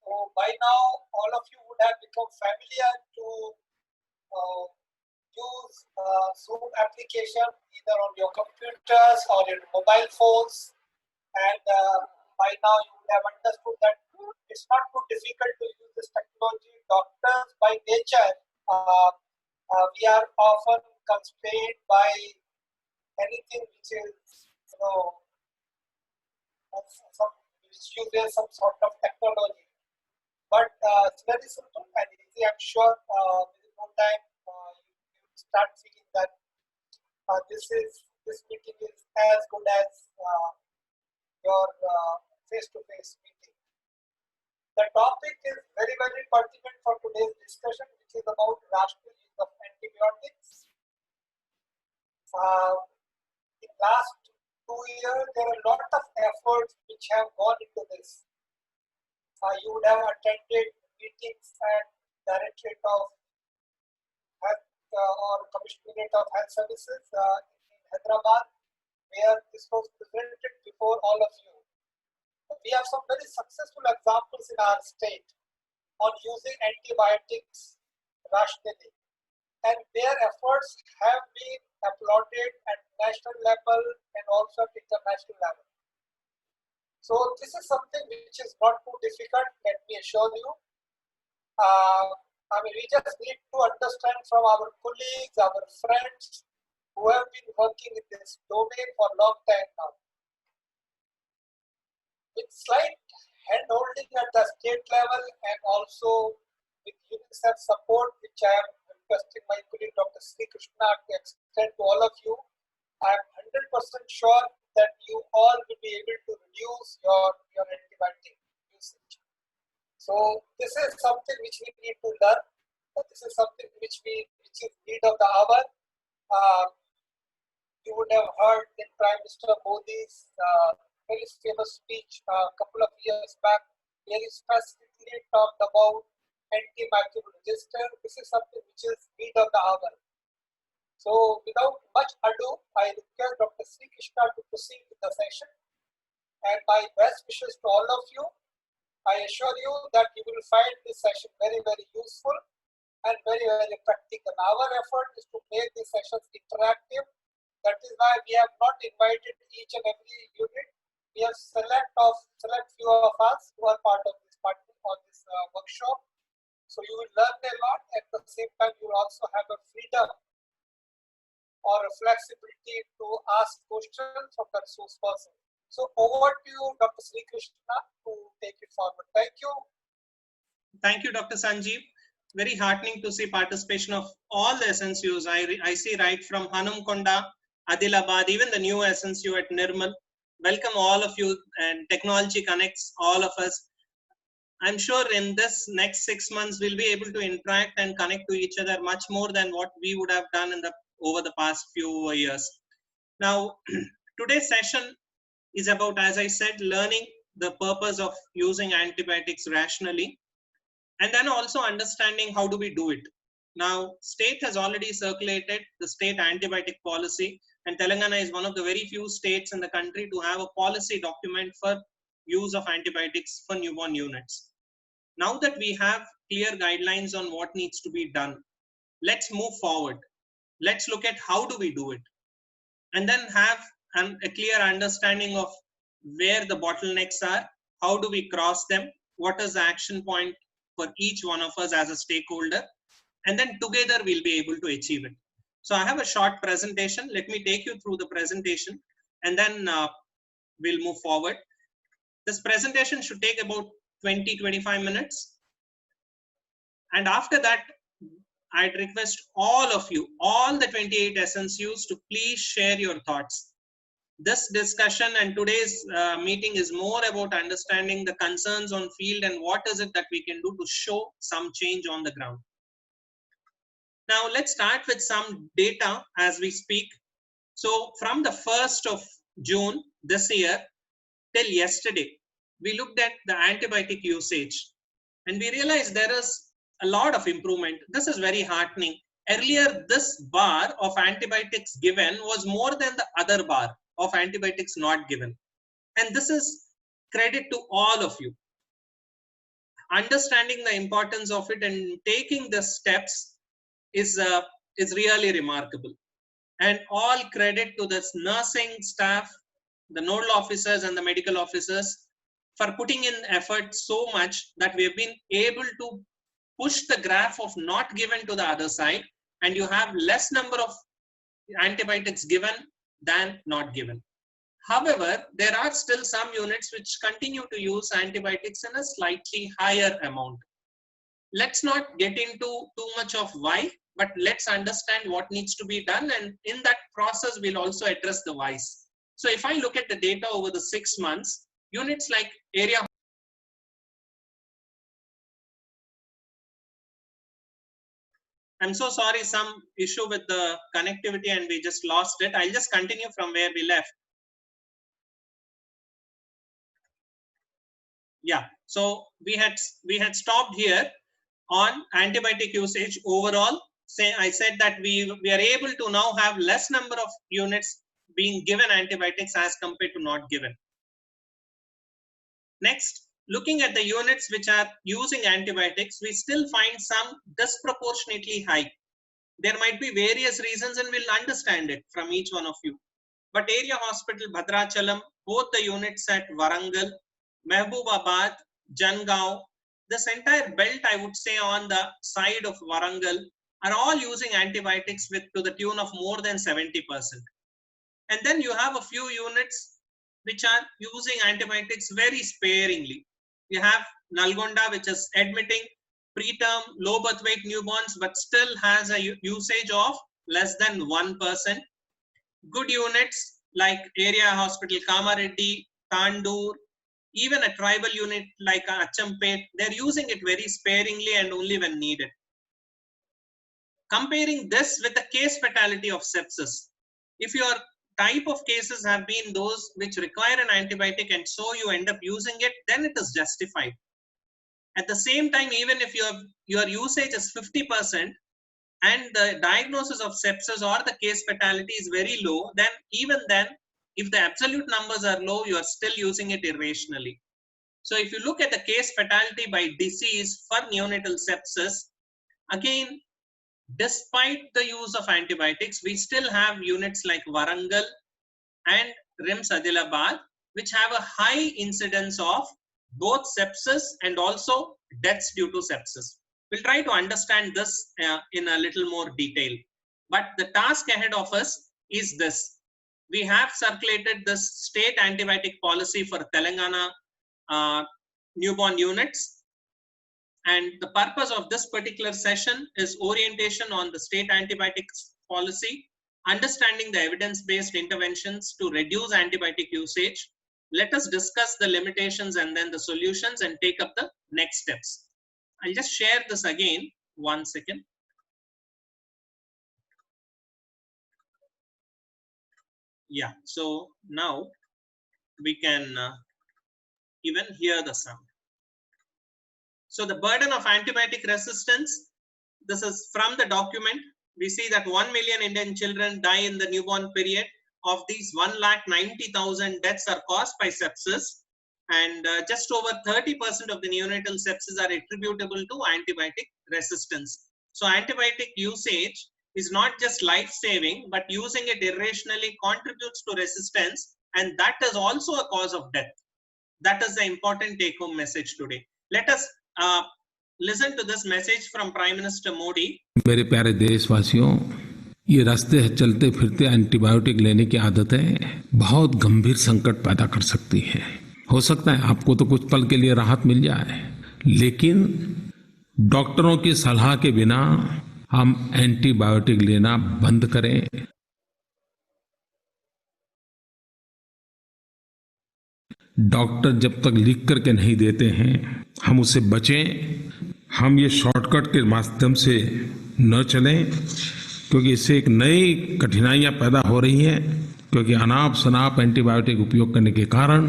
So by now, all of you would have become familiar to uh, use Zoom application either on your computers or your mobile phones. And by now, you would have understood that it's not too difficult to use this technology. Doctors, by nature, we are often constrained by anything which is, some which uses some sort of technology. But it's very simple and easy. I'm sure within no time you will start feeling that this meeting is as good as your face-to-face meeting. The topic is very, very pertinent for today's discussion, which is about rational use of antibiotics. In last 2 years, there are a lot of efforts which have gone into this. You would have attended meetings at Directorate of Health or Commissionerate of Health Services in Hyderabad, where this was presented before all of you. We have some very successful examples in our state on using antibiotics rationally, and their efforts have been applauded at national level and also at international level. So this is something which is not too difficult, let me assure you. We just need to understand from our colleagues, our friends who have been working in this domain for a long time now. With slight hand-holding at the state level and also with UNICEF support, which I am requesting my colleague Dr. Sri Krishna to extend to all of you, I am 100% sure that you all will be able to reduce your antibiotic usage. So this is something which we need to learn. This is something which is need of the hour. You would have heard in Prime Minister Modi's very famous speech a couple of years back, where he specifically talked about antimicrobial resistance. This is something which is need of the hour. So without much ado, I request Dr. Sri Krishna to proceed with the session. And my best wishes to all of you. I assure you that you will find this session very, very useful and very, very practical. Our effort is to make these sessions interactive. That is why we have not invited each and every unit. We have select few of us who are part of this workshop. So you will learn a lot. At the same time, you will also have a freedom or a flexibility to ask questions from the resource person. So over to you, Dr. Sri Krishna, to take it forward. Thank you. Thank you, Dr. Sanjeev. Very heartening to see participation of all the SNCUs. I see right from Hanumkonda, Adilabad, even the new SNCU at Nirmal. Welcome all of you, and technology connects all of us. I'm sure in this next 6 months, we'll be able to interact and connect to each other much more than what we would have done over the past few years. Now, today's session is about, as I said, learning the purpose of using antibiotics rationally, and then also understanding how do we do it. Now, state has already circulated the state antibiotic policy, and Telangana is one of the very few states in the country to have a policy document for use of antibiotics for newborn units. Now that we have clear guidelines on what needs to be done, let's move forward. Let's look at how do we do it, and then have a clear understanding of where the bottlenecks are, how do we cross them, what is the action point for each one of us as a stakeholder, and then together we'll be able to achieve it. So I have a short presentation. Let me take you through the presentation, and then we'll move forward. This presentation should take about 20-25 minutes. And after that, I'd request all of you, all the 28 SNCUs, to please share your thoughts. This discussion and today's meeting is more about understanding the concerns on field and what is it that we can do to show some change on the ground. Now, let's start with some data as we speak. So from the 1st of June this year till yesterday, we looked at the antibiotic usage, and we realized there is a lot of improvement. This is very heartening. Earlier, this bar of antibiotics given was more than the other bar of antibiotics not given. And this is credit to all of you. understanding the importance of it and taking the steps is really remarkable. And all credit to this nursing staff, the nodal officers and the medical officers for putting in effort so much that we have been able to push the graph of not given to the other side, and you have less number of antibiotics given than not given. However, there are still some units which continue to use antibiotics in a slightly higher amount. Let's not get into too much of why, but let's understand what needs to be done, and in that process we'll also address the whys. So if I look at the data over the 6 months, units like area. I'm so sorry, some issue with the connectivity and we just lost it. I'll just continue from where we left. Yeah, so we had stopped here on antibiotic usage overall. I said that we are able to now have less number of units being given antibiotics as compared to not given. Next, looking at the units which are using antibiotics, we still find some disproportionately high. There might be various reasons and we'll understand it from each one of you. But area hospital Bhadrachalam, both the units at Warangal, Mehboobabaad, Jangaon, this entire belt, I would say, on the side of Warangal are all using antibiotics to the tune of more than 70%. And then you have a few units which are using antibiotics very sparingly. You have Nalgonda, which is admitting preterm low birth weight newborns, but still has a usage of less than 1%. Good units like area hospital Kamareddy, Tandur, even a tribal unit like Achampet, they're using it very sparingly and only when needed. Comparing this with the case fatality of sepsis, if your type of cases have been those which require an antibiotic and so you end up using it, then it is justified. At the same time, even if your usage is 50% and the diagnosis of sepsis or the case fatality is very low, then even then, if the absolute numbers are low, you are still using it irrationally. So if you look at the case fatality by disease for neonatal sepsis, again, despite the use of antibiotics, we still have units like Warangal and RIMS Adilabad, which have a high incidence of both sepsis and also deaths due to sepsis. We'll try to understand this in a little more detail. But the task ahead of us is this. We have circulated this state antibiotic policy for Telangana newborn units. And the purpose of this particular session is orientation on the state antibiotics policy, understanding the evidence-based interventions to reduce antibiotic usage. Let us discuss the limitations and then the solutions and take up the next steps. I'll just share this again, 1 second. Yeah, so now we can even hear the sound. So the burden of antibiotic resistance, this is from the document. We see that 1 million Indian children die in the newborn period. Of these, 1,90,000 deaths are caused by sepsis, and just over 30% of the neonatal sepsis are attributable to antibiotic resistance. So antibiotic usage is not just life-saving, but using it irrationally contributes to resistance, and that is also a cause of death. That is the important take-home message today. Let us listen to this message from Prime Minister Modi. मेरे प्यारे देशवासियों, ये रास्ते चलते फिरते antibiotic लेने की आदतें बहुत गंभीर संकट पैदा कर सकती हैं। हो सकता है आपको तो कुछ पल के लिए राहत मिल जाए, लेकिन डॉक्टरों की सलाह के बिना हम एंटीबायोटिक लेना बंद करें। डॉक्टर जब तक लिख करके नहीं देते हैं, हम उससे बचें। हम ये शॉर्टकट के माध्यम से न चलें, क्योंकि इससे एक नई कठिनाइयां पैदा हो रही हैं। क्योंकि अनाप शनाप एंटीबायोटिक उपयोग करने के कारण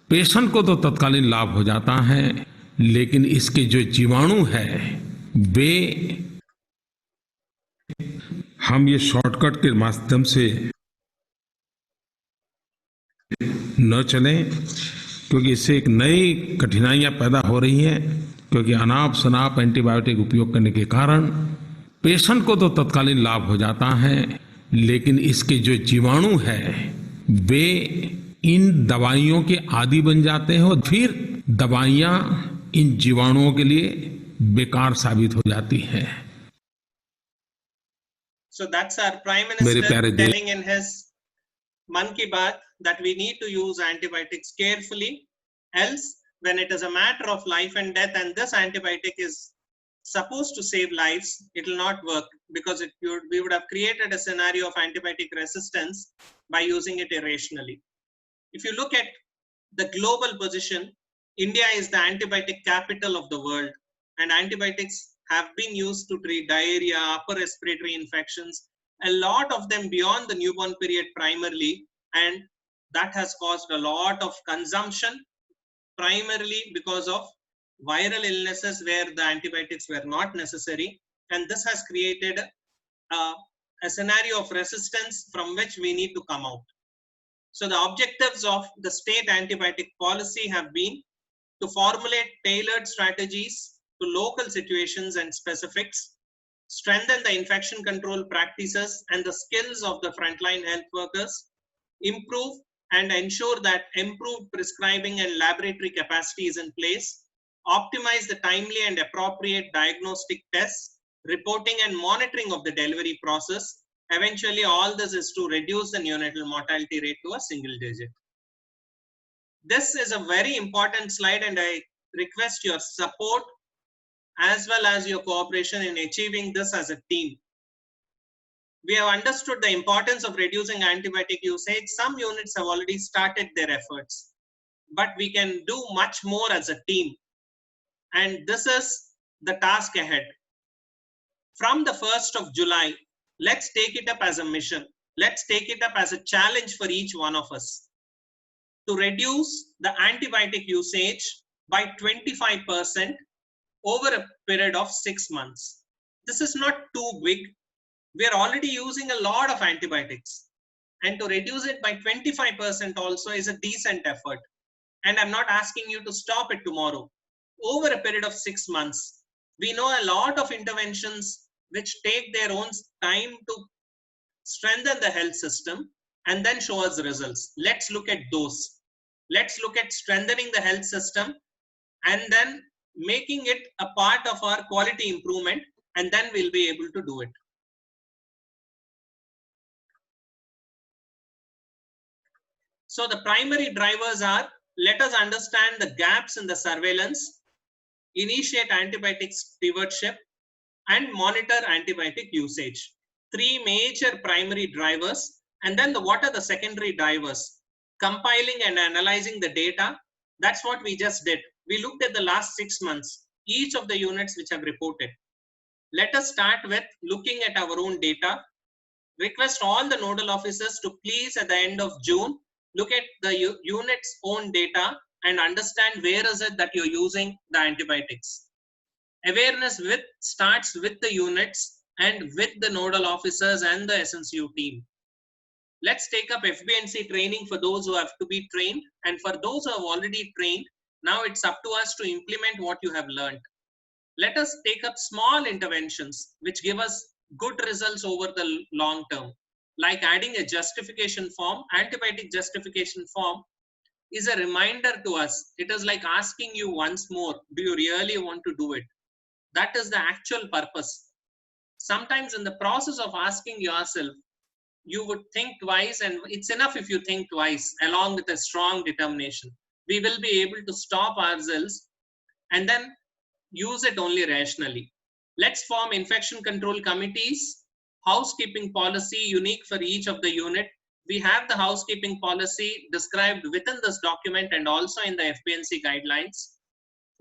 पेशेंट को तो तत्कालीन लाभ हो जाता है, लेकिन इसके जो जीवाणु है वे, हम ये शॉर्टकट के माध्यम से न चलें, क्योंकि इससे एक नई कठिनाइयां पैदा हो रही हैं। क्योंकि अनाप शनाप एंटीबायोटिक उपयोग करने के कारण पेशेंट को तो तत्कालीन लाभ हो जाता है, लेकिन इसके जो जीवाणु हैं वे इन दवाइयों के आदी बन जाते हैं और फिर दवाइयां इन जीवाणुओं के लिए बेकार साबित हो जाती हैं। So that's our Prime मेरे Minister प्यारे देश, telling in his Mann Ki Baat that we need to use antibiotics carefully, else when it is a matter of life and death and this antibiotic is supposed to save lives, it will not work, because we would have created a scenario of antibiotic resistance by using it irrationally. If you look at the global position, India is the antibiotic capital of the world, and antibiotics have been used to treat diarrhea, upper respiratory infections, a lot of them beyond the newborn period primarily, and that has caused a lot of consumption, primarily because of viral illnesses where the antibiotics were not necessary, and this has created a scenario of resistance from which we need to come out. So the objectives of the state antibiotic policy have been to formulate tailored strategies to local situations and specifics, strengthen the infection control practices and the skills of the frontline health workers, improve and ensure that improved prescribing and laboratory capacity is in place, optimize the timely and appropriate diagnostic tests, reporting and monitoring of the delivery process. Eventually, all this is to reduce the neonatal mortality rate to a single digit. This is a very important slide, and I request your support as well as your cooperation in achieving this as a team. We have understood the importance of reducing antibiotic usage. Some units have already started their efforts, but we can do much more as a team. And this is the task ahead. From the 1st of July, let's take it up as a mission. Let's take it up as a challenge for each one of us to reduce the antibiotic usage by 25% over a period of 6 months. This is not too big. We are already using a lot of antibiotics, and to reduce it by 25% also is a decent effort. And I'm not asking you to stop it tomorrow. Over a period of 6 months, we know a lot of interventions which take their own time to strengthen the health system and then show us results. Let's look at those. Let's look at strengthening the health system and then making it a part of our quality improvement, and then we'll be able to do it. So the primary drivers are, let us understand the gaps in the surveillance, initiate antibiotic stewardship, and monitor antibiotic usage. Three major primary drivers, and then what are the secondary drivers? Compiling and analyzing the data. That's what we just did. We looked at the last 6 months, each of the units which have reported. Let us start with looking at our own data. Request all the nodal officers to please at the end of June, look at the unit's own data and understand where is it that you're using the antibiotics. Awareness starts with the units and with the nodal officers and the SNCU team. Let's take up FBNC training for those who have to be trained, and for those who have already trained, now it's up to us to implement what you have learned. Let us take up small interventions which give us good results over the long term, like adding a justification form. Antibiotic justification form is a reminder to us. It is like asking you once more, do you really want to do it? That is the actual purpose. Sometimes in the process of asking yourself, you would think twice, and it's enough if you think twice along with a strong determination. We will be able to stop ourselves and then use it only rationally. Let's form infection control committees, housekeeping policy unique for each of the unit. We have the housekeeping policy described within this document and also in the FBNC guidelines.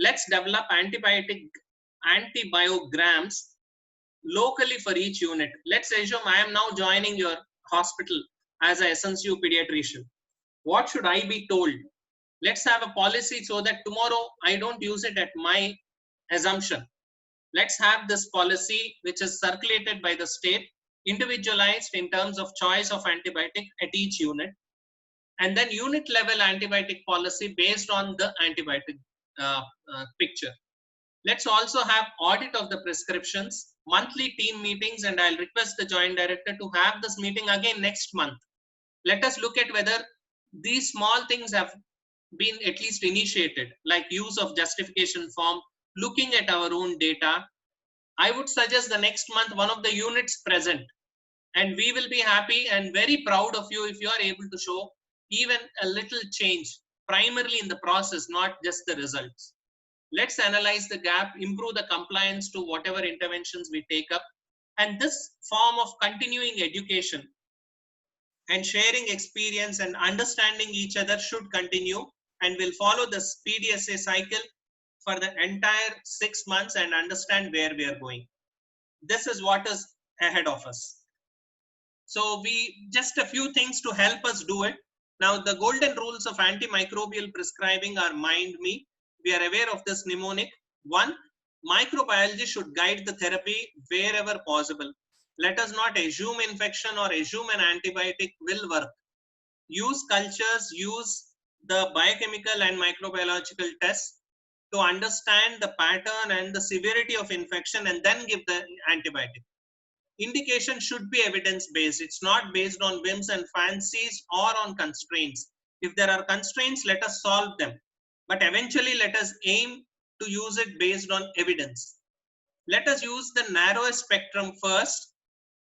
Let's develop antibiograms locally for each unit. Let's assume I am now joining your hospital as a SNCU pediatrician. What should I be told? Let's have a policy so that tomorrow I don't use it at my assumption. Let's have this policy which is circulated by the state, individualized in terms of choice of antibiotic at each unit, and then unit level antibiotic policy based on the antibiotic picture. Let's also have audit of the prescriptions, monthly team meetings, and I'll request the Joint Director to have this meeting again next month. Let us look at whether these small things have been at least initiated, like use of justification form, looking at our own data. I would suggest the next month one of the units present, and we will be happy and very proud of you if you are able to show even a little change, primarily in the process, not just the results. Let's analyze the gap, improve the compliance to whatever interventions we take up. And this form of continuing education and sharing experience and understanding each other should continue, and will follow this PDSA cycle for the entire 6 months and understand where we are going. This is what is ahead of us. So we just a few things to help us do it. Now the golden rules of antimicrobial prescribing are mind me. We are aware of this mnemonic. 1, microbiology should guide the therapy wherever possible. Let us not assume infection or assume an antibiotic will work. Use cultures, use the biochemical and microbiological tests to understand the pattern and the severity of infection, and then give the antibiotic. Indication should be evidence-based. It's not based on whims and fancies or on constraints. If there are constraints, let us solve them. But eventually, let us aim to use it based on evidence. Let us use the narrowest spectrum first,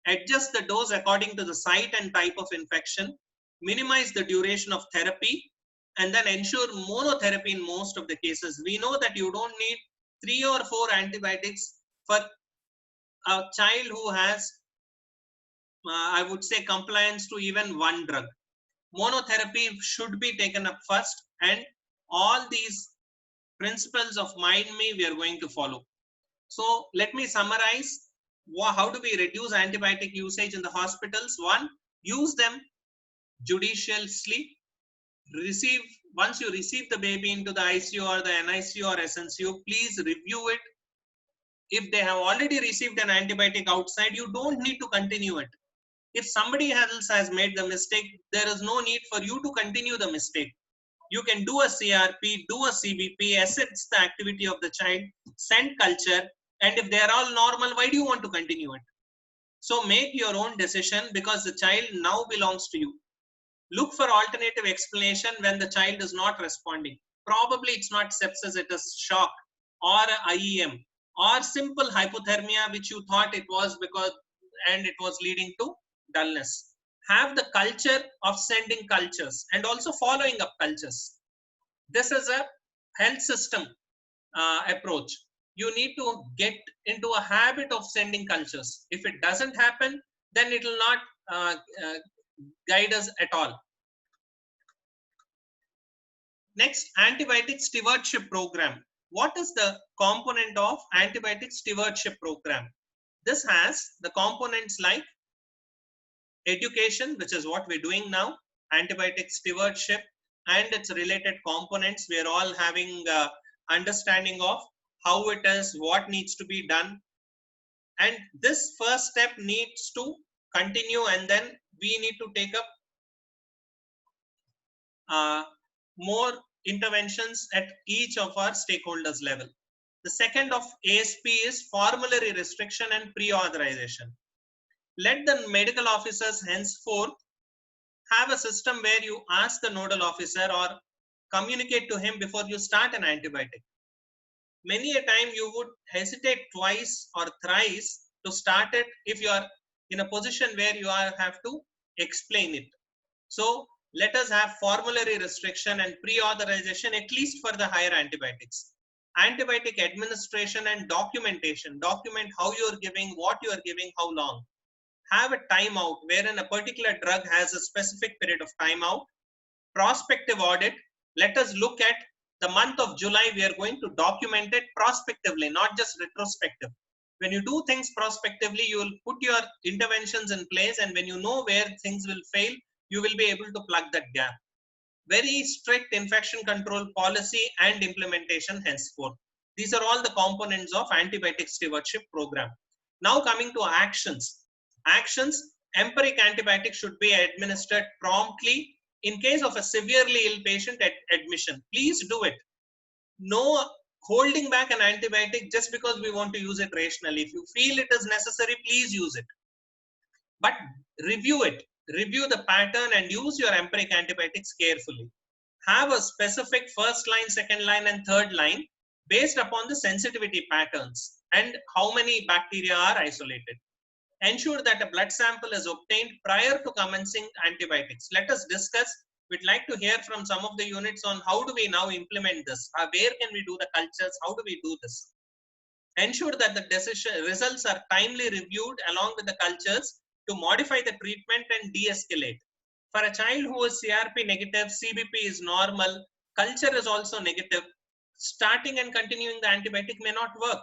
adjust the dose according to the site and type of infection, minimize the duration of therapy, and then ensure monotherapy in most of the cases. We know that you don't need 3 or 4 antibiotics for a child who has, I would say, compliance to even 1 drug. Monotherapy should be taken up first, and all these principles of mind me we are going to follow. So let me summarize. How do we reduce antibiotic usage in the hospitals? 1, use them judiciously. Once you receive the baby into the ICU or the NICU or SNCU, please review it. If they have already received an antibiotic outside, you don't need to continue it. If somebody else has made the mistake, there is no need for you to continue the mistake. You can do a CRP, do a CBP, assess the activity of the child, send culture, and if they are all normal, why do you want to continue it? So make your own decision, because the child now belongs to you. Look for alternative explanation when the child is not responding. Probably it's not sepsis, it is shock or IEM or simple hypothermia, which you thought it was because, and it was leading to dullness. Have the culture of sending cultures and also following up cultures. This is a health system approach. You need to get into a habit of sending cultures. If it doesn't happen, then it will not guide us at all. Next, antibiotic stewardship program. What is the component of antibiotic stewardship program? This has the components like education, which is what we're doing now, antibiotic stewardship and its related components. We are all having understanding of how it is, what needs to be done. And this first step needs to continue, and then we need to take up more interventions at each of our stakeholders level. The second of ASP is formulary restriction and pre-authorization. Let the medical officers henceforth have a system where you ask the nodal officer or communicate to him before you start an antibiotic. Many a time you would hesitate twice or thrice to start it if you are in a position where you have to explain it. So let us have formulary restriction and pre-authorization, at least for the higher antibiotics. Antibiotic administration and documentation. Document how you are giving, what you are giving, how long. Have a timeout wherein a particular drug has a specific period of timeout. Prospective audit. Let us look at the month of July. We are going to document it prospectively, not just retrospective. When you do things prospectively, you will put your interventions in place, and when you know where things will fail, you will be able to plug that gap. Very strict infection control policy and implementation henceforth. These are all the components of antibiotic stewardship program. Now coming to actions. Actions, empiric antibiotics should be administered promptly in case of a severely ill patient at admission. Please do it. No holding back an antibiotic just because we want to use it rationally. If you feel it is necessary, please use it. But review it. Review the pattern and use your empiric antibiotics carefully. Have a specific first line, second line, and third line based upon the sensitivity patterns and how many bacteria are isolated. Ensure that a blood sample is obtained prior to commencing antibiotics. Let us discuss. We'd like to hear from some of the units on how do we now implement this? Where can we do the cultures? How do we do this? Ensure that the results are timely reviewed along with the cultures to modify the treatment and de-escalate. For a child who is CRP negative, CBP is normal, culture is also negative, starting and continuing the antibiotic may not work.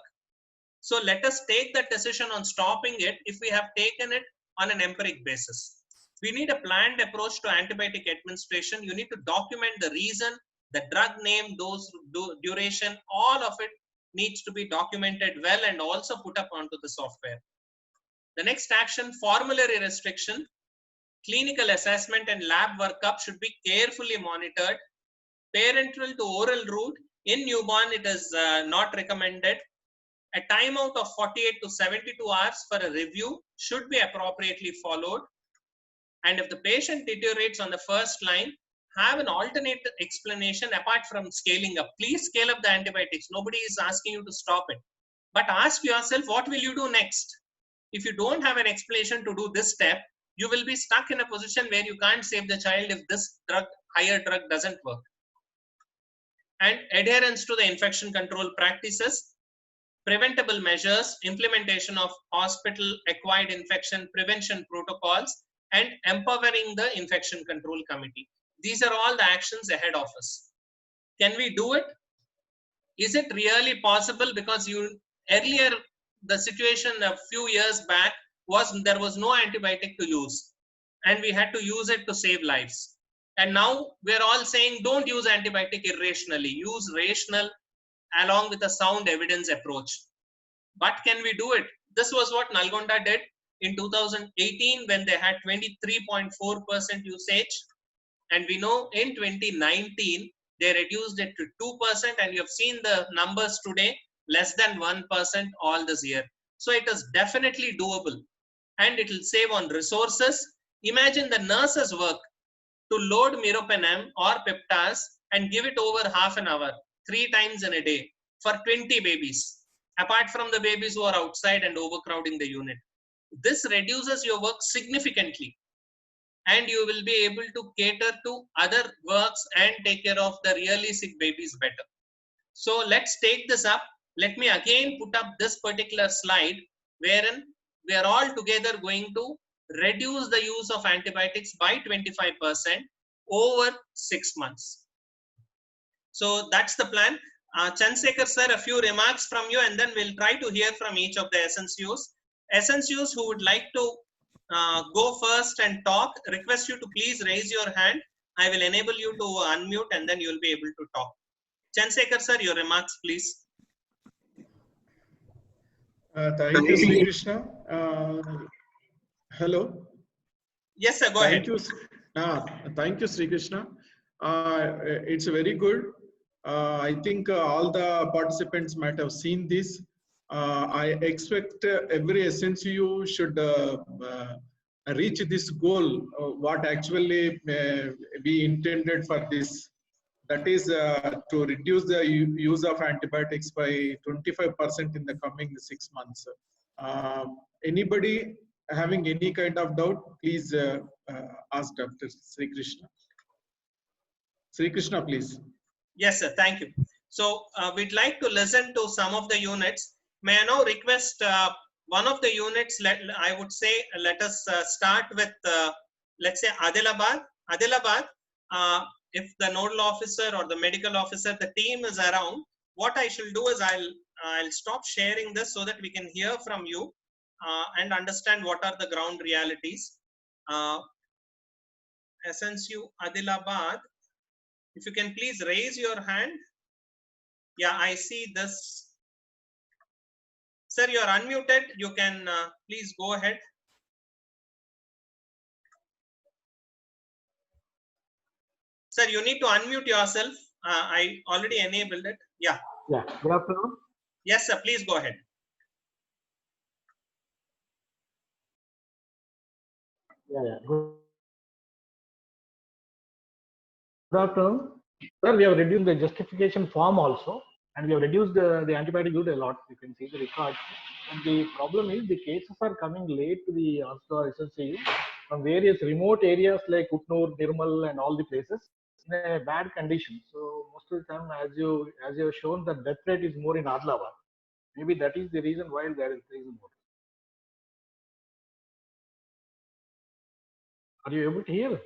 So let us take that decision on stopping it if we have taken it on an empiric basis. We need a planned approach to antibiotic administration. You need to document the reason, the drug name, dose, duration, all of it needs to be documented well and also put up onto the software. The next action, formulary restriction, clinical assessment and lab workup should be carefully monitored. Parenteral to oral route, in newborn it is not recommended. A timeout of 48 to 72 hours for a review should be appropriately followed. And if the patient deteriorates on the first line, have an alternate explanation apart from scaling up. Please scale up the antibiotics. Nobody is asking you to stop it. But ask yourself, what will you do next? If you don't have an explanation to do this step, you will be stuck in a position where you can't save the child if this higher drug doesn't work. And adherence to the infection control practices, preventable measures, implementation of hospital-acquired infection prevention protocols, and empowering the infection control committee. These are all the actions ahead of us. Can we do it? Is it really possible? Because earlier, the situation a few years back was there was no antibiotic to use, and we had to use it to save lives. And now we're all saying, don't use antibiotic irrationally, use rational along with a sound evidence approach. But can we do it? This was what Nalgonda did in 2018 when they had 23.4% usage. And we know in 2019, they reduced it to 2%. And you have seen the numbers today, less than 1% all this year. So it is definitely doable. And it will save on resources. Imagine the nurse's work to load meropenem or Peptas and give it over half an hour, 3 times in a day for 20 babies, apart from the babies who are outside and overcrowding the unit. This reduces your work significantly, and you will be able to cater to other works and take care of the really sick babies better. So let's take this up. Let me again put up this particular slide wherein we are all together going to reduce the use of antibiotics by 25% over 6 months. So that's the plan. Chandrasekhar sir, a few remarks from you, and then we'll try to hear from each of the SNCUs. SNCUs who would like to go first and talk, request you to please raise your hand. I will enable you to unmute and then you'll be able to talk. Chandrasekhar sir, your remarks, please. Thank you, Sri Krishna. Hello. Yes, sir. Go ahead. Thank you, Sri Krishna. It's very good. I think all the participants might have seen this. I expect every SNCU should reach this goal, what actually we intended for this. That is to reduce the use of antibiotics by 25% in the coming 6 months. Anybody having any kind of doubt, please ask Dr. Sri Krishna. Sri Krishna, please. Yes, sir. Thank you. So we'd like to listen to some of the units. May I now request one of the units, I would say, let us start with, let's say, Adilabad. Adilabad, if the nodal officer or the medical officer, the team is around, what I shall do is I'll stop sharing this so that we can hear from you and understand what are the ground realities. SNCU Adilabad, if you can please raise your hand. Yeah, I see this. Sir, you are unmuted. You can please go ahead. Sir, you need to unmute yourself. I already enabled it. Yeah, Yeah, good afternoon. Yes, sir. Please go ahead. Yeah. Good afternoon. Sir, we have reduced the justification form also, and we have reduced the antibiotic use a lot. You can see the records. And the problem is the cases are coming late to the hospital SSCU from various remote areas like Utnur, Nirmal, and all the places in a bad condition. So most of the time, as you have shown, the death rate is more in Adlabad. Maybe that is the reason why there is more. Are you able to hear?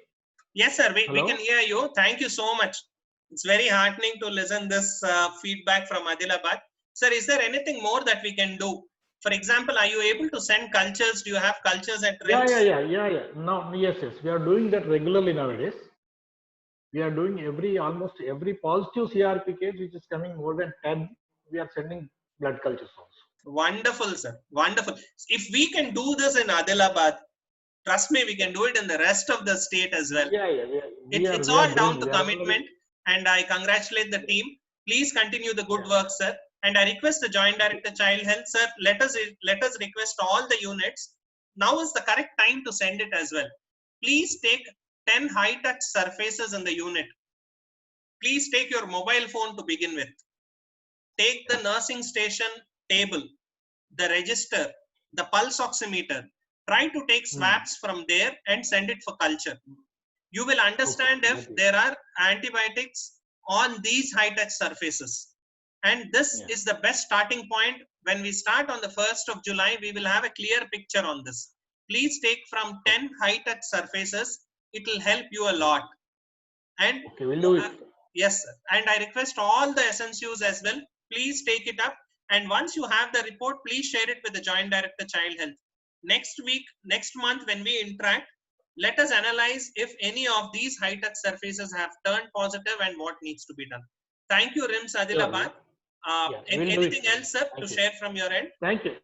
Yes, sir. We can hear you. Thank you so much. It's very heartening to listen this feedback from Adilabad. Sir, is there anything more that we can do? For example, are you able to send cultures? Do you have cultures at RIMS? Yeah. No, yes. We are doing that regularly nowadays. We are doing almost every positive CRP case which is coming more than 10. We are sending blood cultures also. Wonderful, sir. Wonderful. If we can do this in Adilabad, trust me, we can do it in the rest of the state as well. Yeah. It's all down to commitment, and I congratulate the team. Please continue the good work, sir. And I request the Joint Director Child Health, sir, let us request all the units. Now is the correct time to send it as well. Please take 10 high-touch surfaces in the unit. Please take your mobile phone to begin with. Take the nursing station table, the register, the pulse oximeter. Try to take swabs from there and send it for culture. You will understand if there are antibiotics on these high-touch surfaces. And this is the best starting point. When we start on the 1st of July, we will have a clear picture on this. Please take from 10 high-touch surfaces. It will help you a lot. And we'll do it. Yes, sir. And I request all the SNCUs as well. Please take it up. And once you have the report, please share it with the Joint Director Child Health. Next month, when we interact, let us analyze if any of these high-touch surfaces have turned positive and what needs to be done. Thank you, RIMS Adilabad. Anything else, sir, to share from your end? Thank you.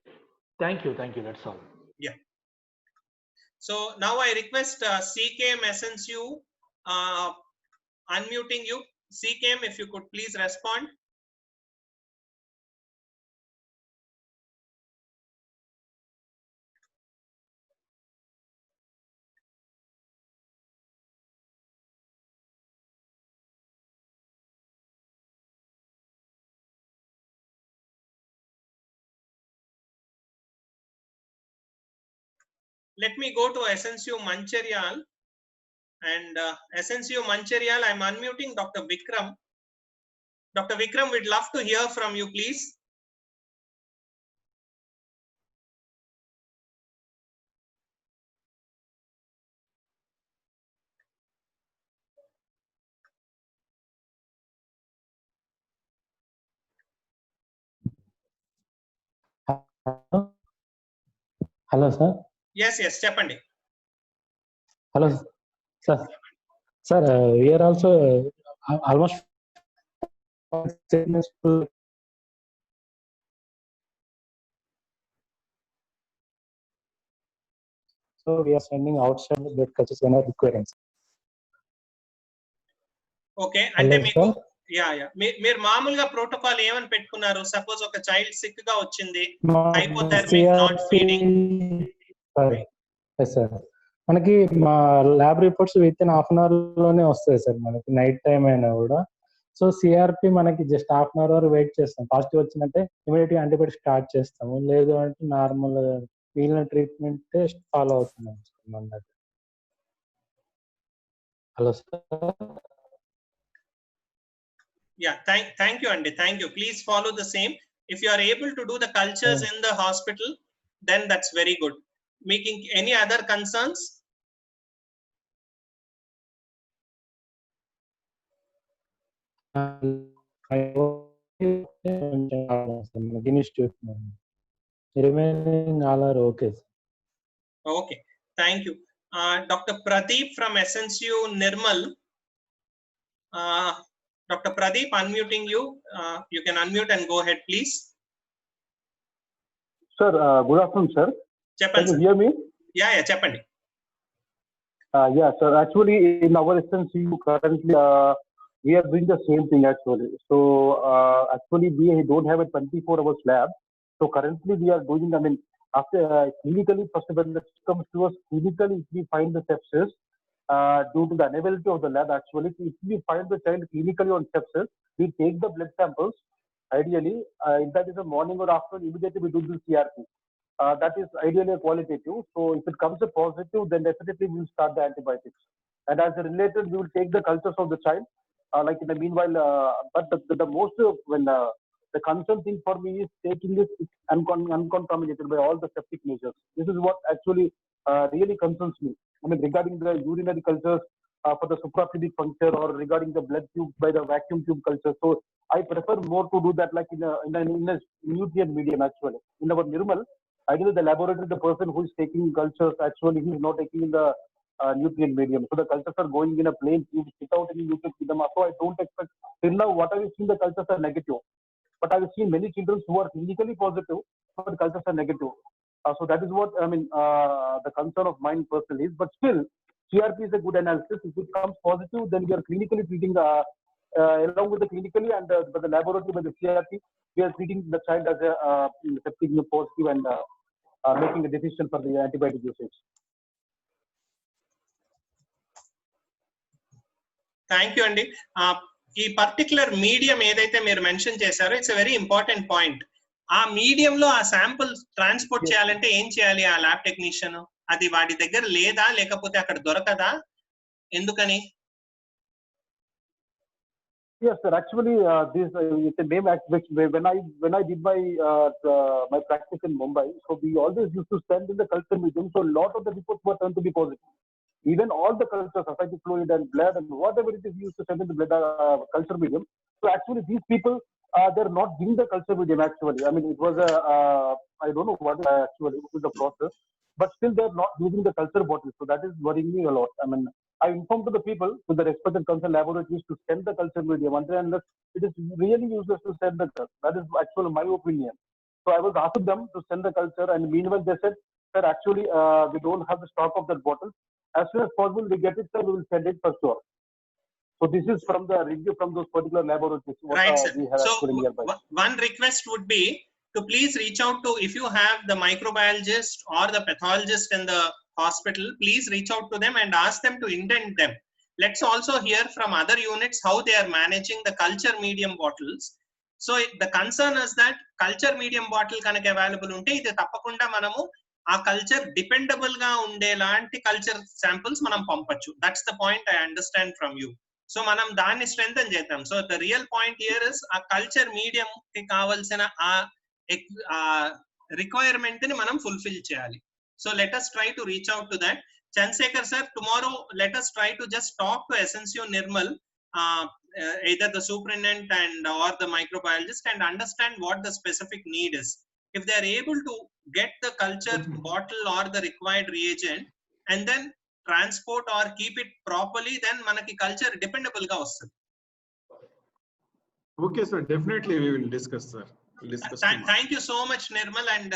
That's all. Yeah. So now I request CKM SNCU unmuting you. CKM, if you could please respond. Let me go to SNCU Mancherial. And SNCU Mancherial, I'm unmuting Dr. Vikram. Dr. Vikram, we'd love to hear from you, please. Hello, sir. Yes, Cheppandi. Hello, sir. Sir, we are also almost so we are sending outside the blood cultures when required. Okay, అంటే మీకు మీరు మామూలుగా protocol ఏమని పెట్టుకున్నారు? Suppose ఒక child sick గా వచ్చింది, hypothermic, not feeding. Sir, మనకి మా lab reports within half an hour లోనే వస్తాయి సార్, మనకి నైట్ టైం అయినా కూడా. సో సిఆర్పి మనకి జస్ట్ హాఫ్ అన్ అవర్ వరకు వెయిట్ చేస్తాం. పాజిటివ్ వచ్చిందంటే ఇమీడియట్ గా యాంటీబయాటిక్ స్టార్ట్ చేస్తాము, లేదు అంటే నార్మల్ మిగిలిన ట్రీట్మెంట్ ఫాలో అవుతున్నాం మన దగ్గర. Hello sir. Yeah, thank you, Andy. Thank you. Please follow the same. If you are able to do the cultures in the hospital, then that's very good. Making any other concerns? Remaining all are okay. Okay, thank you. Dr. Pradeep from SNCU Nirmal. Dr. Pradeep, unmuting you. You can unmute and go ahead, please. Sir, good afternoon, sir. Cheppandi, can you hear me? Yeah, Cheppandi. Yeah, sir. Actually, in our SNCU currently, we are doing the same thing actually. So actually we don't have a 24 hours lab. So currently we are doing, I mean, after clinically, first of all, when it comes to us clinically, if we find the sepsis, due to the unavailability of the lab actually, if we find the child clinically on sepsis, we take the blood samples, ideally, if that is a morning or afternoon, immediately we do the CRP. That is ideally a qualitative. So if it comes a positive, then definitely we will start the antibiotics. And as a related, we will take the cultures of the child. Like in the meanwhile, but the most the concern thing for me is taking this uncontaminated by all the septic measures. This is what actually really concerns me. I mean, regarding the urinary cultures for the suprapubic puncture or regarding the blood tube by the vacuum tube culture. So I prefer more to do that like in a nutrient medium actually. In our Nirmal, ideally the laboratory, the person who is taking cultures actually he is not taking in the nutrient medium. So the cultures are going in a plain tube without any nutrient medium. So I don't expect, till now what I have seen the cultures are negative. But I have seen many children who are clinically positive, but the cultures are negative. So that is what I mean. The concern of mine personally is, but still, CRP is a good analysis. If it comes positive, then we are clinically treating along with the clinically and by the laboratory by the CRP, we are treating the child as a septic positive and making a decision for the antibiotic usage. Thank you, Andy. ఈ particular medium ఏదైతే మీరు mention చేశారో it's a very important point. ఆ మీడియంలో ఆ sample transport చేయాలంటే ఏం చేయాలి ఆ ల్యాబ్ టెక్నీషియన్? అది వాడి దగ్గర లేదా లేకపోతే అక్కడ దొరకదా? ఎందుకని? Yes, sir. Actually, this it's a name aspect. When I did my practice in Mumbai, so we always used to send in the culture medium. So a lot of the reports were turned to be positive. Even all the cultures, acidic fluid and blood and whatever it is used to send in the blood culture medium. So actually, these people they're not giving the culture medium actually. I mean, it was a I don't know what actually it was the process, but still they're not using the culture bottle. So that is worrying me a lot. I mean, I informed to the people to the respected concerned laboratories to send the culture medium unless it is really useless to send the culture. That is actually my opinion. So I was asking them to send the culture, and meanwhile they said, sir, actually we don't have the stock of that bottle. As soon as possible we get it, sir, we will send it for sure. So this is from the review from those particular laboratories. Right, sir. We have so nearby. one request would be to please reach out to, if you have the microbiologist or the pathologist in the hospital, please reach out to them and ask them to indent them. Let's also hear from other units how they are managing the culture medium bottles. So the concern is that culture medium bottle kanaka available unte idi tappakunda manamu ఆ culture dependable గా ఉండే లాంటి culture samples మనం పంపొచ్చు. That's the point I understand from you. So మనం దాన్ని strengthen చేద్దాం. So the real point here is ఆ కల్చర్ మీడియం కి కావాల్సిన ఆ రిక్వైర్మెంట్ ని మనం ఫుల్ఫిల్ చేయాలి. So let us try to reach out to that. Chandrasekhar sir, tomorrow let us try to just talk to SNCU Nirmal, either the superintendent and or the microbiologist, and understand what the specific need is. If they are able to get the culture bottle or the required reagent and then transport or keep it properly, then manaki culture dependable ga vastadi. Okay, sir. Definitely we will discuss, sir. We'll discuss. Thank you so much, Nirmal, and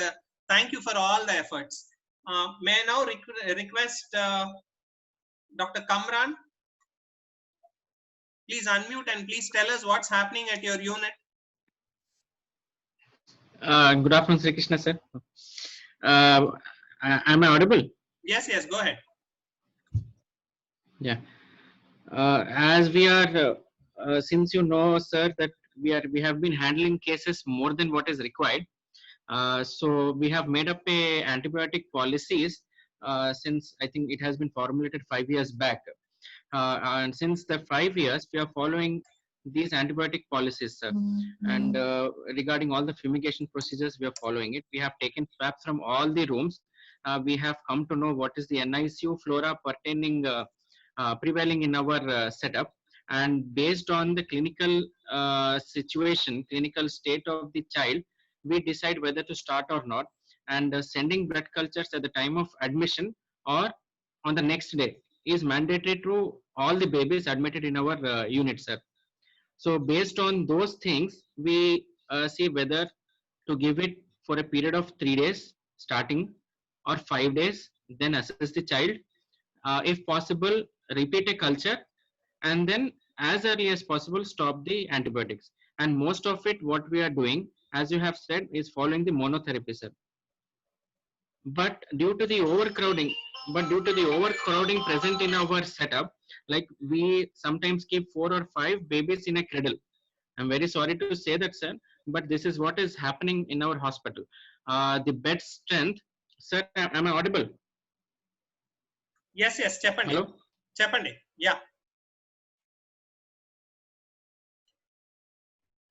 thank you for all the efforts. May I now request Dr. Kamran? Please unmute and please tell us what's happening at your unit. Good afternoon, Sri Krishna sir. Am I audible? Yes, go ahead. Yeah. As we are, since you know, sir, that we have been handling cases more than what is required. So we have made up a antibiotic policies since I think it has been formulated 5 years back. And since the 5 years, we are following these antibiotic policies, sir. And regarding all the fumigation procedures, we are following it. We have taken swabs from all the rooms. We have come to know what is the NICU flora pertaining, prevailing in our setup. And based on the clinical situation, clinical state of the child, we decide whether to start or not. And sending blood cultures at the time of admission or on the next day is mandatory to all the babies admitted in our unit, sir. So based on those things, we see whether to give it for a period of 3 days starting or 5 days, then assess the child. If possible, repeat a culture, and then as early as possible stop the antibiotics. And most of it, what we are doing, as you have said, is following the monotherapy, sir. But due to the overcrowding, present in our setup, like we sometimes keep 4 or 5 babies in a cradle. I'm very sorry to say that, sir, but this is what is happening in our hospital. The bed strength, sir, am I audible? Yes, చెప్పండి. Hello? చెప్పండి. Yeah.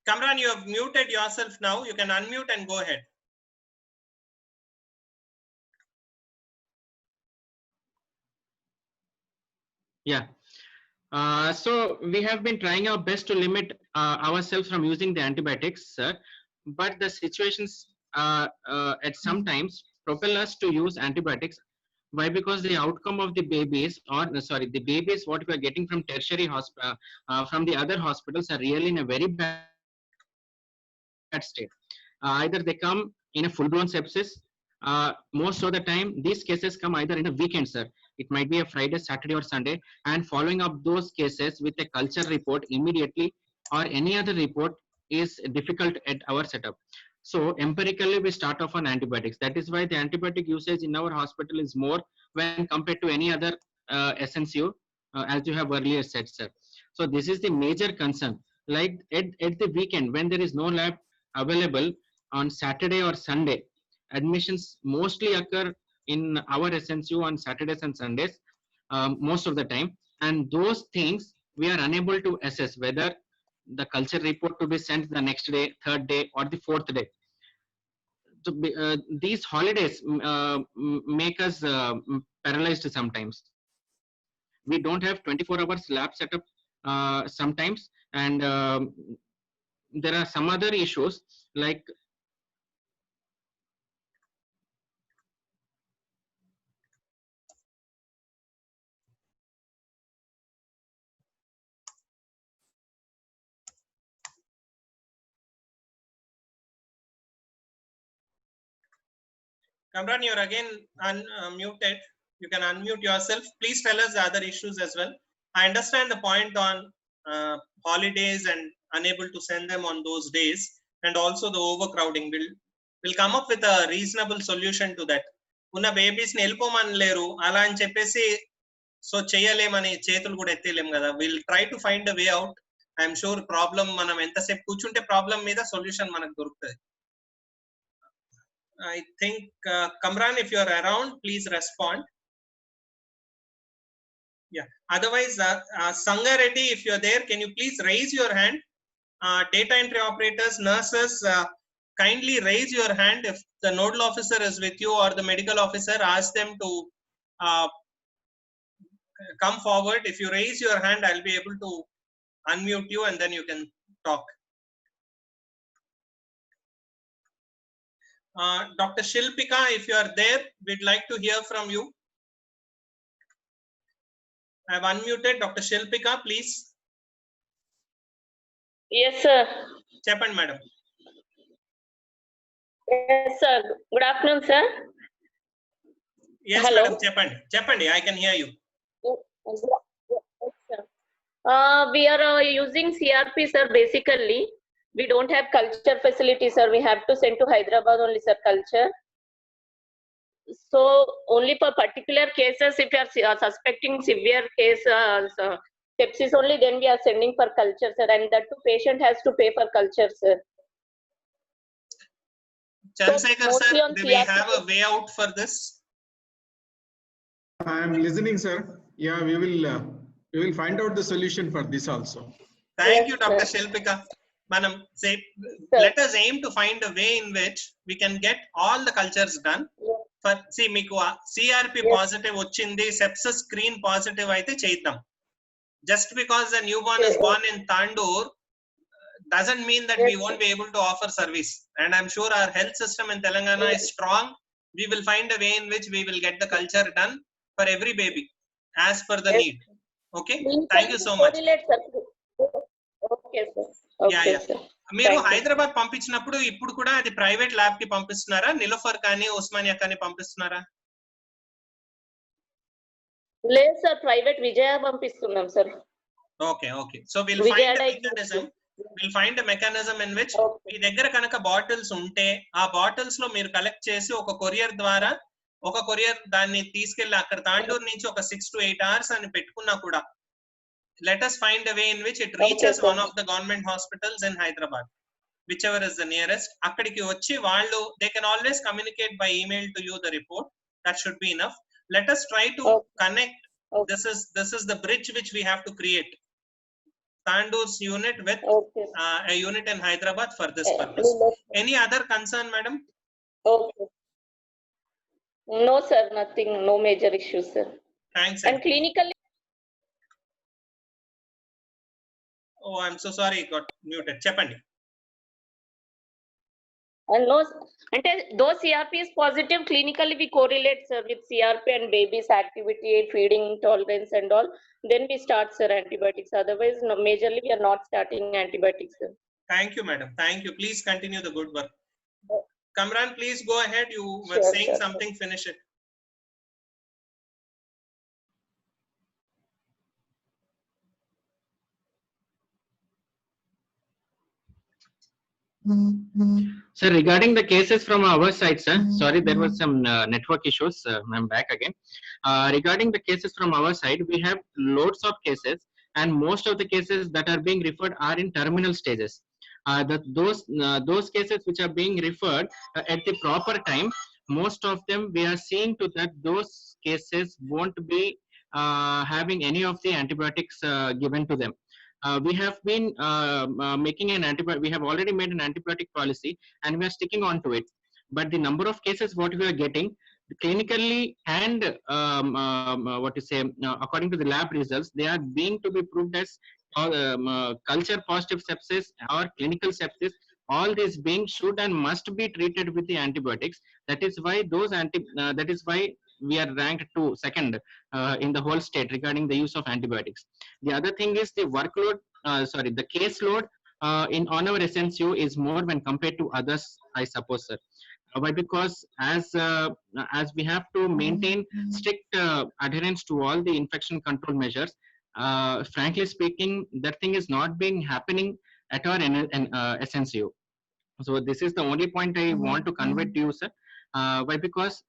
Kamran, you have muted yourself now. You can unmute and go ahead. Yeah. So we have been trying our best to limit ourselves from using the antibiotics, sir. But the situations at some times propel us to use antibiotics. Why? Because the outcome of the babies, or sorry, the babies what we are getting from tertiary hospital, from the other hospitals, are really in a very bad state. Either they come in a full-blown sepsis. Most of the time, these cases come either in a weekend, sir. It might be a Friday, Saturday, or Sunday, and following up those cases with a culture report immediately or any other report is difficult at our setup. So empirically, we start off on antibiotics. That is why the antibiotic usage in our hospital is more when compared to any other SNCU, as you have earlier said, sir. So this is the major concern. Like at the weekend, when there is no lab available on Saturday or Sunday, admissions mostly occur in our SNCU on Saturdays and Sundays, most of the time. And those things we are unable to assess whether the culture report to be sent the next day, third day, or the fourth day. So these holidays make us paralyzed sometimes. We don't have 24 hours lab setup sometimes, and there are some other issues like Kamran, you're again muted. You can unmute yourself. Please tell us the other issues as well. I understand the point on holidays and unable to send them on those days, and also the overcrowding. We'll come up with a reasonable solution to that. Una babies ni elpomanleru ala ani cheppesi so cheyalemani చేతులు కూడా ఎత్తేలేం కదా. We'll try to find a way out. I'm sure problem మనం ఎంతసేపు కూర్చుంటే problem మీద solution మనకు దొరుకుతుంది. I think Kamran, if you are around, please respond. Yeah. Otherwise, Sangha Reddy, if you are there, can you please raise your hand? Data entry operators, nurses, kindly raise your hand. If the nodal officer is with you or the medical officer, ask them to come forward. If you raise your hand, I'll be able to unmute you and then you can talk. Dr. Shilpika, if you are there, we'd like to hear from you. I have unmuted Dr. Shilpika, please. Yes, sir. Chepan, madam. Yes, sir. Good afternoon, sir. Yes, Hello. madam. Chepandi, I can hear you. Yes, sir. We are using CRP, sir, basically. We don't have culture facility, sir. We have to send to Hyderabad only, sir, culture. So only for particular cases, if you are suspecting severe case, sepsis only, then we are sending for culture, sir. And that too, patient has to pay for culture, sir. Chandrasekhar, So, sir, do we CRP have a way out for this? I am listening, sir. Yeah, we will find out the solution for this also. Thank Yes, you, Dr. sir. Shilpika. Madam, say, Sir. let us aim to find a way in which we can get all the cultures done. Yes. For see, మీకు CRP Yes. positive వచ్చింది, sepsis screen positive అయితే చేద్దాం. Just because the newborn is born in Tandoor doesn't mean that we Yes, won't be able to offer service. And I'm sure our health system in Telangana is strong. We will find a way in which we will get the culture done for every baby as per the Yes. need. Okay? We Thank you so much. correlate, sir. Okay, sir. Okay, Yeah. sir. మీరు Thank you. Hyderabad పంపించినప్పుడు ఇప్పుడు కూడా అది private lab కి పంపిస్తున్నారా, నిలోఫర్ కానీ ఉస్మానియా కానీ పంపిస్తున్నారా? లేదు sir, private విజయ పంపిస్తున్నాం sir. Okay, okay. So we'll find a Vijayada mechanism. We'll find a mechanism in which Okay. మీ దగ్గర కనుక బాటిల్స్ ఉంటే ఆ బాటిల్స్ లో మీరు కలెక్ట్ చేసి ఒక కొరియర్ ద్వారా ఒక కొరియర్ దాన్ని తీసుకెళ్లి అక్కడ తాండూరు నుంచి ఒక 6 to 8 hours అని పెట్టుకున్నా కూడా let us find a way in which it reaches Okay, sir. one of the government hospitals in Hyderabad, whichever is the nearest. అక్కడికి వచ్చి వాళ్ళు they can always communicate by email to you the report. That should be enough. Let us try to Okay. connect. Okay. This is the bridge which we have to create. Tandoor's unit with Okay. a unit in Hyderabad for this purpose. Any other concern, madam? Okay. No, sir, nothing, no major issues, sir. Thanks. And clinically, Oh, I'm so sorry, got muted. Cheppandi. and no, అంటే though CRP is positive, clinically we correlate, sir, with CRP and baby's activity, feeding tolerance and all. Then we start, sir, antibiotics. Otherwise, no, majorly we are not starting antibiotics, sir. Thank you, madam. Thank you. Please continue the good work. Kamran, please go ahead. You were Sure, saying sure, something. Finish it. Sir, regarding the cases from our side, sir, sorry, there was some network issues. I'm back again. Regarding the cases from our side, we have loads of cases, and most of the cases that are being referred are in terminal stages. Those cases which are being referred at the proper time, most of them we are seeing to that those cases won't be having any of the antibiotics given to them. We have been making an antibiotic. We have already made an antibiotic policy, and we are sticking on to it. But the number of cases what we are getting clinically and what to say, according to the lab results, they are being to be proved as culture positive sepsis or clinical sepsis. All these being should and must be treated with the antibiotics. That is why that is why we are ranked second in the whole state regarding the use of antibiotics. The other thing is the workload, the caseload in on our SNCU is more when compared to others, I suppose, sir. Why? Because as we have to maintain strict adherence to all the infection control measures, frankly speaking, that thing is not being happening at our SNCU. So this is the only point I want to convey to you, sir. Why? Because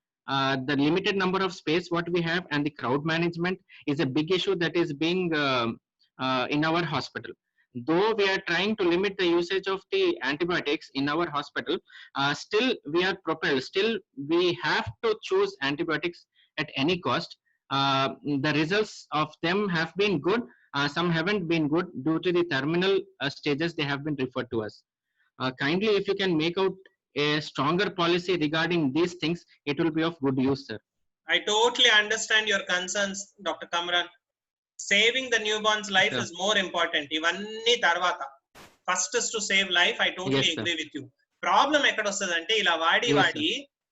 the limited number of space what we have and the crowd management is a big issue that is being in our hospital. Though we are trying to limit the usage of the antibiotics in our hospital, still we are propelled. Still we have to choose antibiotics at any cost. The results of them have been good. Some haven't been good due to the terminal stages they have been referred to us. Kindly, if you can make out a stronger policy regarding these things, it will be of good use, sir. I totally understand your concerns, Dr. Kamran. Saving the newborn's life Sure. is more important. Ivanni tarvata. First is to save life. I totally Yes, sir. agree with you. Problem ఎక్కడ వస్తుందంటే ఇలా వాడి Yes, వాడి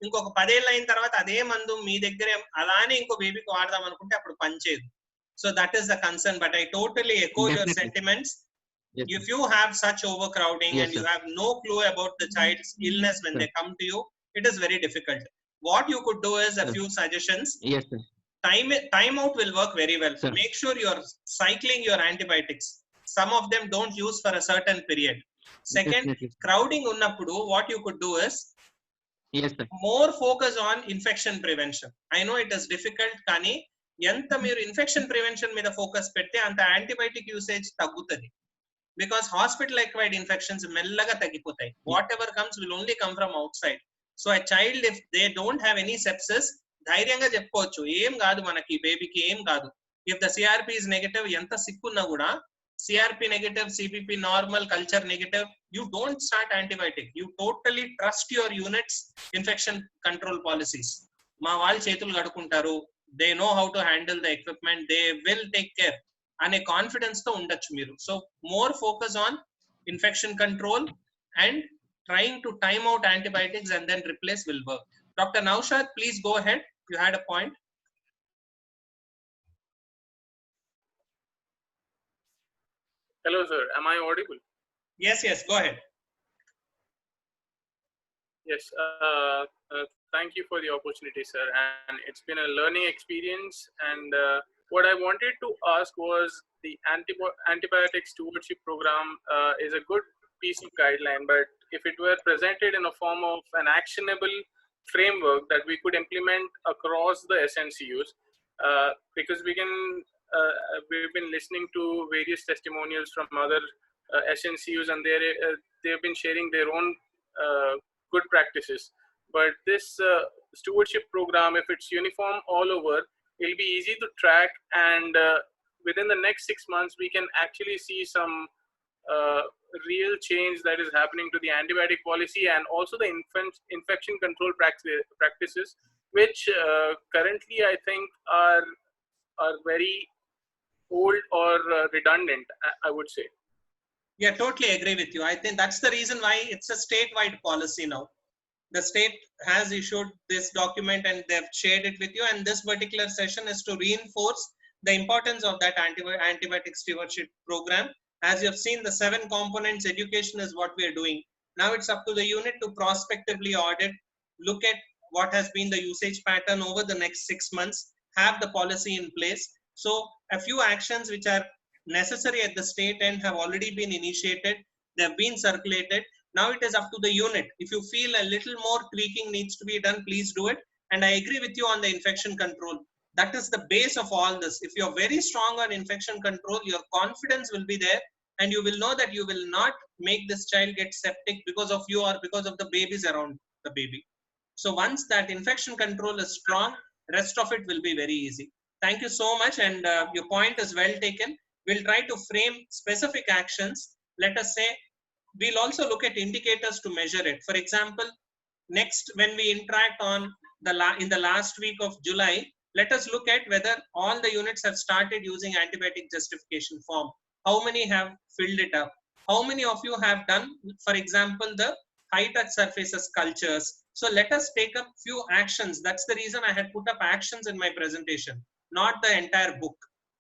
ఇంకొక 10 ఏళ్ళు అయిన తర్వాత అదే మందు మీ దగ్గరే అలానే ఇంకో బేబీకి వాడదాం అనుకుంటే అప్పుడు పనిచేయదు. So that is the concern, but I totally echo your Definitely. sentiments. Yes, If you have such overcrowding Yes, and you sir. have no clue about the child's illness when Sir. they come to you, it is very difficult. What you could do is a Sir. few suggestions. Yes, sir. Time out will work very well. Sir. Make sure you're cycling your antibiotics. Some of them don't use for a certain period. Second, Definitely. crowding unnappudu, what you could do is Yes, sir. more focus on infection prevention. I know it is difficult, కానీ ఎంత మీరు infection prevention మీద focus పెడితే అంత antibiotic usage తగ్గుతుంది. Because hospital acquired infections మెల్లగా తగ్గిపోతాయి. Whatever comes will only come from outside. So a child, if they don't have any sepsis, ధైర్యంగా చెప్పుకోవచ్చు ఏం కాదు మనకి బేబీకి ఏం కాదు. If the CRP is negative, ఎంత సిక్కున్నా కూడా CRP negative, CPP normal, culture negative, you don't start antibiotic. You totally trust your unit's infection control policies. మా వాళ్ళు చేతులు కడుక్కుంటారు, they know how to handle the equipment, they will take care అనే confidence తో ఉండొచ్చు మీరు. So more focus on infection control and trying to time out antibiotics and then replace will work. Doctor Naushad, please go ahead. You had a point. Hello, sir. Am I audible? Yes, go ahead. Yes. Thank you for the opportunity, sir. And it's been a learning experience. And What I wanted to ask was the antibiotic stewardship program is a good piece of guideline, but if it were presented in a form of an actionable framework that we could implement across the SNCUs, because we've been listening to various testimonials from other SNCUs, and they've been sharing their own good practices. But this stewardship program, if it's uniform all over, it'll be easy to track, and within the next 6 months, we can actually see some real change that is happening to the antibiotic policy and also the infection control practices, which currently I think are very old or redundant, I would say. Yeah, totally agree with you. I think that's the reason why it's a statewide policy now. The state has issued this document and they've shared it with you, and this particular session is to reinforce the importance of that antibiotic stewardship program. As you have seen, the 7 components education is what we are doing. Now it's up to the unit to prospectively audit, look at what has been the usage pattern over the next 6 months, have the policy in place. So a few actions which are necessary at the state end have already been initiated, they have been circulated. Now it is up to the unit. If you feel a little more tweaking needs to be done, please do it. And I agree with you on the infection control. That is the base of all this. If you're very strong on infection control, your confidence will be there, and you will know that you will not make this child get septic because of you or because of the babies around the baby. So once that infection control is strong, rest of it will be very easy. Thank you so much, and your point is well taken. We'll try to frame specific actions. Let us say, we'll also look at indicators to measure it. For example, next, when we interact on in the last week of July, let us look at whether all the units have started using antibiotic justification form. How many have filled it up? How many of you have done, for example, the high touch surfaces cultures? So let us take up few actions. That's the reason I had put up actions in my presentation, not the entire book.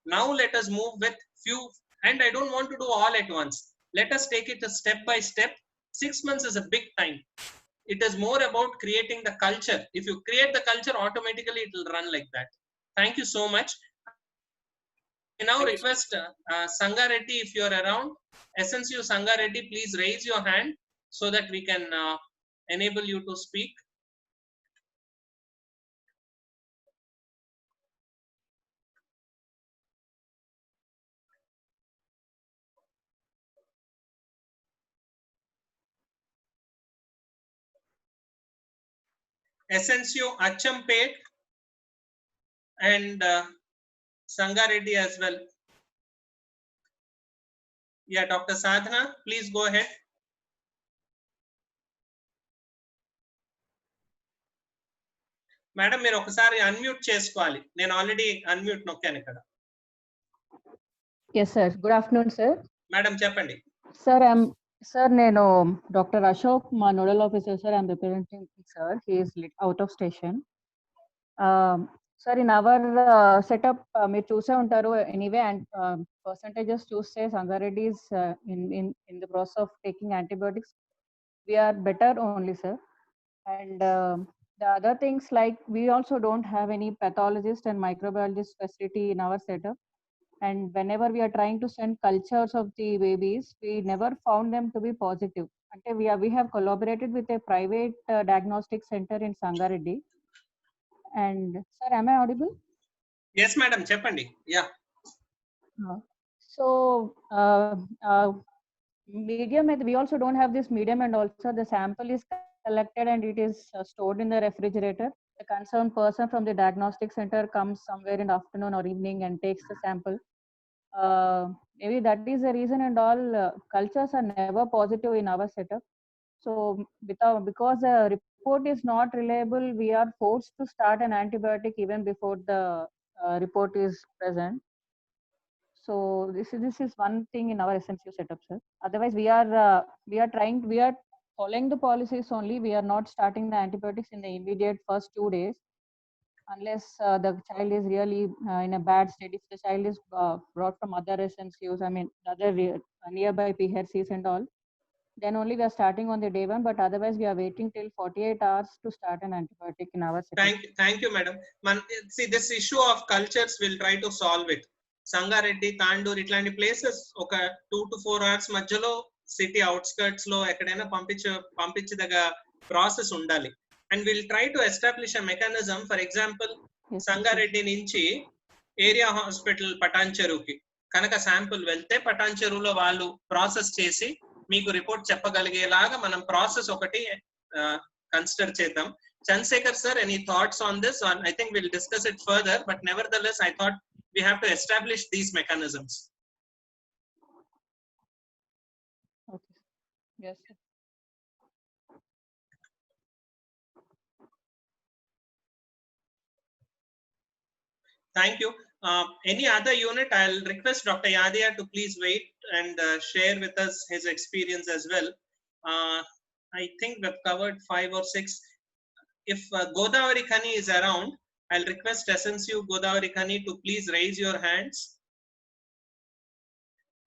Now let us move with few, and I don't want to do all at once. Let us take it a step by step. 6 months is a big time. It is more about creating the culture. If you create the culture, automatically it will run like that. Thank you so much. I now request Sangha Reddy, if you are around. SNCU Sangha Reddy, please raise your hand so that we can enable you to speak. SNCU Achampet and Sangha Reddy as well. Yeah, Dr. Sadhana, please go ahead. Madam, మీరు ఒకసారి unmute చేసుకోవాలి. నేను already unmute నొక్కాను ఇక్కడ. Yes, sir. Good afternoon, sir. Madam, చెప్పండి. Sir, నేను Dr. Ashok, మా nodal officer, sir. I'm representing sir. He is out of station. Sir, in our setup, మీరు చూసే ఉంటారు anyway, and percentages చూస్తే Sangha Reddy is in the process of taking antibiotics. We are better only, sir. And the other things, like we also don't have any pathologist and microbiologist facility in our setup. And whenever we are trying to send cultures of the babies, we never found them to be positive. We have collaborated with a private diagnostic center in Sangha Reddy. And sir, am I audible? Yes, madam. Cheppandi. Yeah. So medium, we also don't have this medium, and also the sample is collected and it is stored in the refrigerator. The concerned person from the diagnostic center comes somewhere in the afternoon or evening and takes the sample. Maybe that is the reason, and all cultures are never positive in our setup. So because the report is not reliable, we are forced to start an antibiotic even before the report is present. So this is one thing in our SNCU setup, sir. Otherwise, we are following the policies only. We are not starting the antibiotics in the immediate first 2 days, unless the child is really in a bad state. If the child is brought from other SNCUs, I mean other nearby PHCs and all, then only we are starting on the day 1, but otherwise we are waiting till 48 hours to start an antibiotic in our city. Thank you, madam. See, this issue of cultures, we'll try to solve it. Sangareddy, Tandur, ఇట్లాంటి places ఒక 2 to 4 hours మధ్యలో city outskirts లో ఎక్కడైనా పంపించదగ process ఉండాలి. And will try to establish a mechanism. For example, Sangareddy నుంచి area hospital Patan చెరువుకి కనుక sample వెళ్తే పటాన్ చెరువులో వాళ్ళు ప్రాసెస్ చేసి మీకు రిపోర్ట్ చెప్పగలిగేలాగా మనం ప్రాసెస్ ఒకటి కన్సిడర్ చేద్దాం. Chandrasekhar sir, any thoughts on this? I think we'll discuss it further, but nevertheless, I thought we have to establish these mechanisms. Okay. Yes, sir. Thank you. Any other unit? I'll request Dr. Yadia to please wait and share with us his experience as well. I think we've covered 5 or 6. If Godavari Khani is around, I'll request SNCU Godavari Khani to please raise your hands.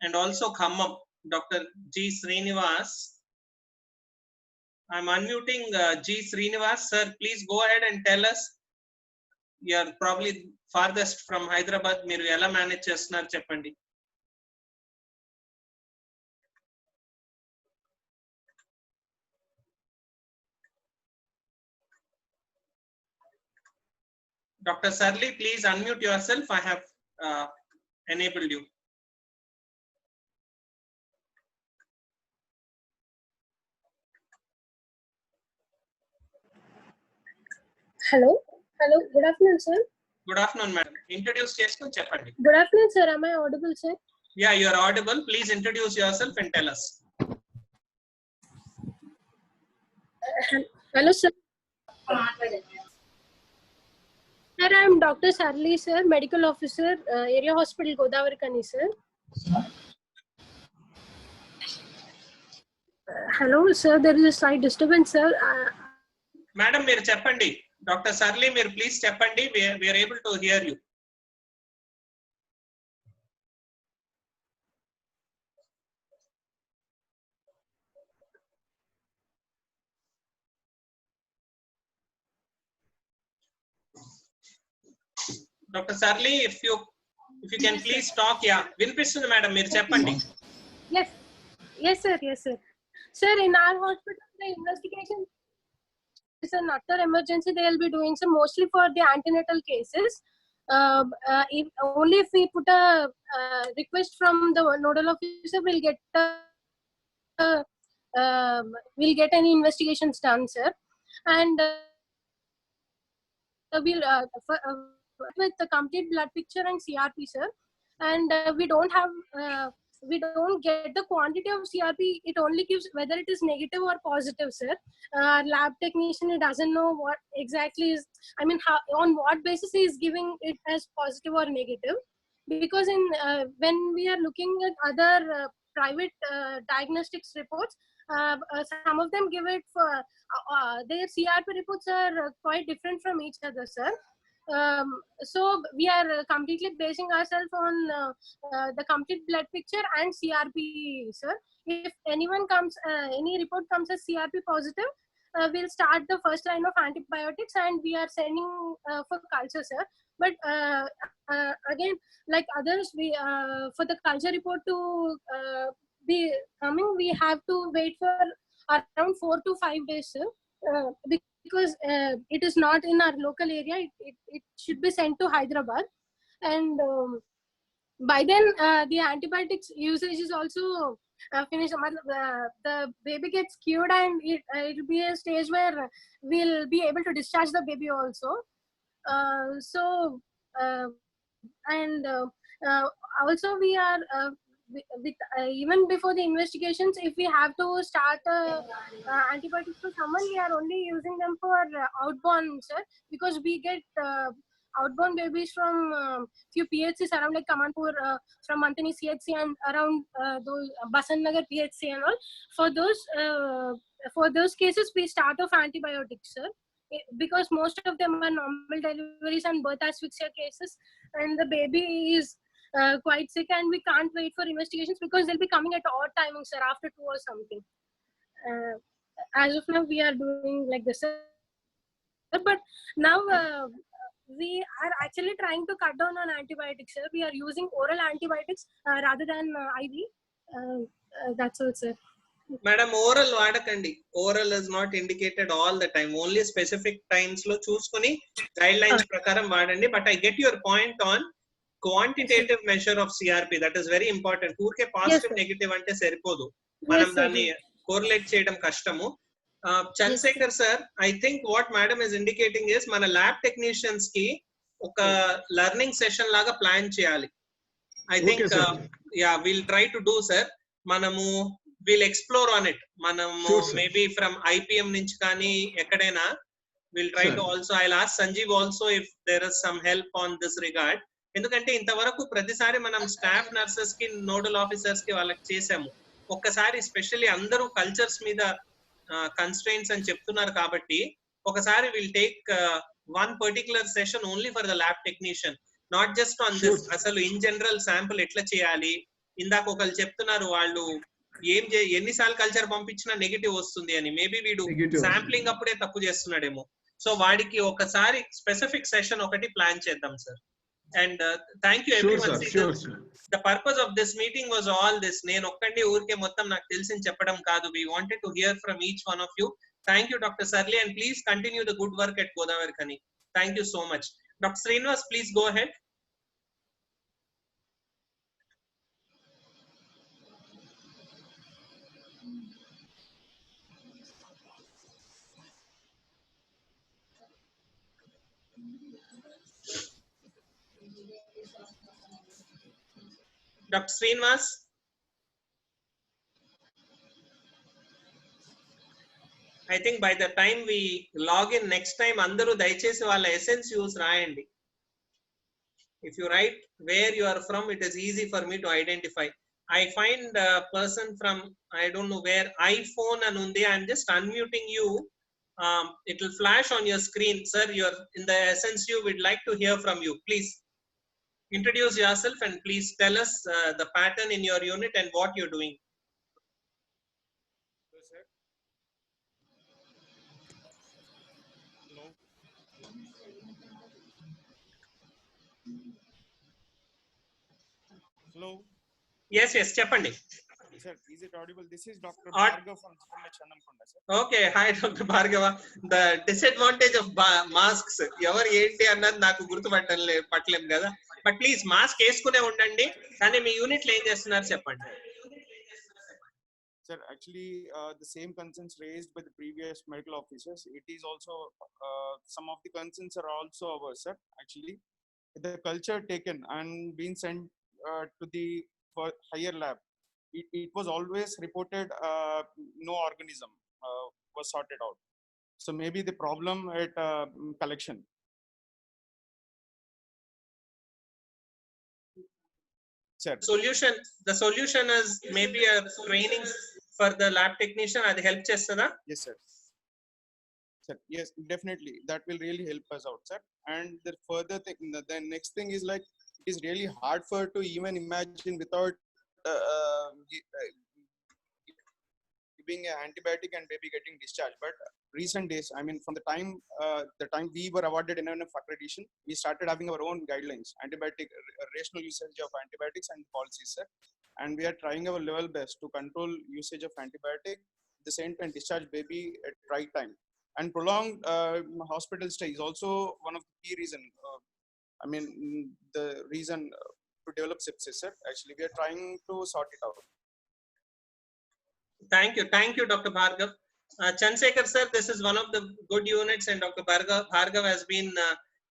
And also Khammam, Dr. G. Srinivas. I'm unmuting G. Srinivas. Sir, please go ahead and tell us. You're probably farthest from Hyderabad. మీరు ఎలా manage చేస్తున్నారు చెప్పండి. Dr. Sarli, please unmute yourself. I have enabled you. Hello. Hello. Good afternoon, sir. Good afternoon, madam. Introduce చేసుకొని చెప్పండి. Good afternoon, sir. Am I audible, sir? Yeah, you are audible. Please introduce yourself and tell us. Hello, sir. Sir, I am Dr. Sarli, sir, Medical Officer, Area Hospital, Godavari Khani, sir. Hello, sir. There is a slight disturbance, sir. Madam, మీరు చెప్పండి. Dr. Sarli, మీరు please చెప్పండి. We are able to hear you. Dr. Sarli, if you can please talk. Yeah, వినిపిస్తుంది madam, మీరు చెప్పండి. Yes, sir. Sir, in our hospital, the investigation is an utter emergency. They will be doing some mostly for the antenatal cases. If we put a request from the nodal officer, we'll get any investigations done, sir. And we'll with the complete blood picture and CRP, sir. And we don't get the quantity of CRP. It only gives whether it is negative or positive, sir. Lab technician, he doesn't know what exactly is, on what basis he is giving it as positive or negative. Because when we are looking at other private diagnostics reports, some of them give it for their CRP reports are quite different from each other, sir. So we are completely basing ourselves on the complete blood picture and CRP, sir. If any report comes as CRP positive, we'll start the first line of antibiotics and we are sending for culture, sir. But again, like others, for the culture report to be coming, we have to wait for around 4 to 5 days, sir. Because it is not in our local area, it should be sent to Hyderabad, and by then the antibiotics usage is also finished. The baby gets cured and it will be a stage where we'll be able to discharge the baby also. Also we are even before the investigations, if we have to start antibiotics for someone, we are only using them for outborn, sir, because we get outborn babies from few PHCs around, like Kamanpur, from Mantini CHC and around those Basan Nagar PHC and all. For those cases, we start off antibiotics, sir, because most of them are normal deliveries and birth asphyxia cases, and the baby is quite sick, and we can't wait for investigations because they'll be coming at odd timings, sir, after 2 or something. as of now we are doing like this, but now we are actually trying to cut down on antibiotics, sir. We are using oral antibiotics rather than IV. That's all, sir. Madam, oral వాడకండి. Oral is not indicated all the time. Only specific times లో చూసుకొని guidelines ప్రకారం వాడండి. But I get your point on quantitative measure of CRP. That is very important. ఊరికే పాజిటివ్ నెగటివ్ అంటే సరిపోదు. మనం దాన్ని కోరిలేట్ చేయడం కష్టము. Chandrashekhar sir, I think what madam is indicating is మన ల్యాబ్ టెక్నీషియన్స్ కి ఒక లెర్నింగ్ సెషన్ లాగా ప్లాన్ చేయాలి. I think we'll try to do, sir. మనము we'll explore on it. Manamu maybe from IPM nunchi kani ekkadaina we'll try to also, I'll ask Sanjeev also if there is some help on this regard. ఎందుకంటే ఇంతవరకు ప్రతిసారి మనం staff nurses కి nodal officers కి వాళ్ళకి చేసాము. ఒక్కసారి specially అందరూ కల్చర్స్ మీద కన్స్ట్రెయింట్స్ అని చెప్తున్నారు కాబట్టి ఒకసారి will take one particular session only for the lab technician, not just on this. అసలు ఇన్ జనరల్ శాంపుల్ ఎట్లా చేయాలి, ఇందాక ఒకళ్ళు చెప్తున్నారు వాళ్ళు ఎన్నిసార్లు కల్చర్ పంపించినా నెగిటివ్ వస్తుంది అని, మేబీ వీడు శాంప్లింగ్ అప్పుడే తప్పు చేస్తున్నాడేమో. సో వాడికి ఒకసారి స్పెసిఫిక్ సెషన్ ఒకటి ప్లాన్ చేద్దాం sir. And thank you everyone. The purpose of this meeting was all this. నేను ఒక్కడే ఊరికే మొత్తం నాకు తెలిసింది చెప్పడం కాదు. We wanted to hear from each one of you. Thank you doctor Sarli, and please continue the good work at Godavari Khani. Thank you so much. Doctor Srinivas, please go ahead. Dr. Srinivas. I think by the time we log in next time, andaru dayachesi valla essence use raayandi. If you write where you are from, it is easy for me to identify. I find a person from, I don't know where, iPhone anundi. I'm just unmuting you. It will flash on your screen. Sir, you're in the essence you would like to hear from you. Please introduce yourself and please tell us the pattern in your unit and what you're doing. Hello, sir. Hello. Hello. Yes, cheppandi. Sir, is it audible? This is Dr. Bhargav from Chanamkonda, sir. Okay, hi Dr. Bhargava. The disadvantage of masks, evaru enti annadu naaku gurtu pattalem kada. But please mask వేసుకునే ఉండండి. కానీ మీ unit లో ఏం చేస్తున్నారు చెప్పండి. Sir, actually the same concerns raised by the previous medical officers, it is also some of the concerns are also ours, sir. Actually the culture taken and being sent to the for higher lab, it was always reported no organism was sorted out. So maybe the problem at collection. Sir. The solution is maybe a training for the lab technician. Adi help chestada? Yes, sir. Sir, yes, definitely. That will really help us out, sir. And the further thing, the next thing is like, it is really hard for to even imagine without giving an antibiotic and baby getting discharged. But recent days, I mean, from the time we were awarded NNF accreditation, we started having our own guidelines, antibiotic rational usage of antibiotics and policies, sir. And we are trying our level best to control usage of antibiotic, at the same time discharge baby at right time. And prolonged hospital stay is also one of the key reason. I mean, the reason to develop sepsis, sir. Actually, we are trying to sort it out. Thank you, Dr. Bhargav. Chandrasekhar sir, this is one of the good units, and Dr. Bhargav has been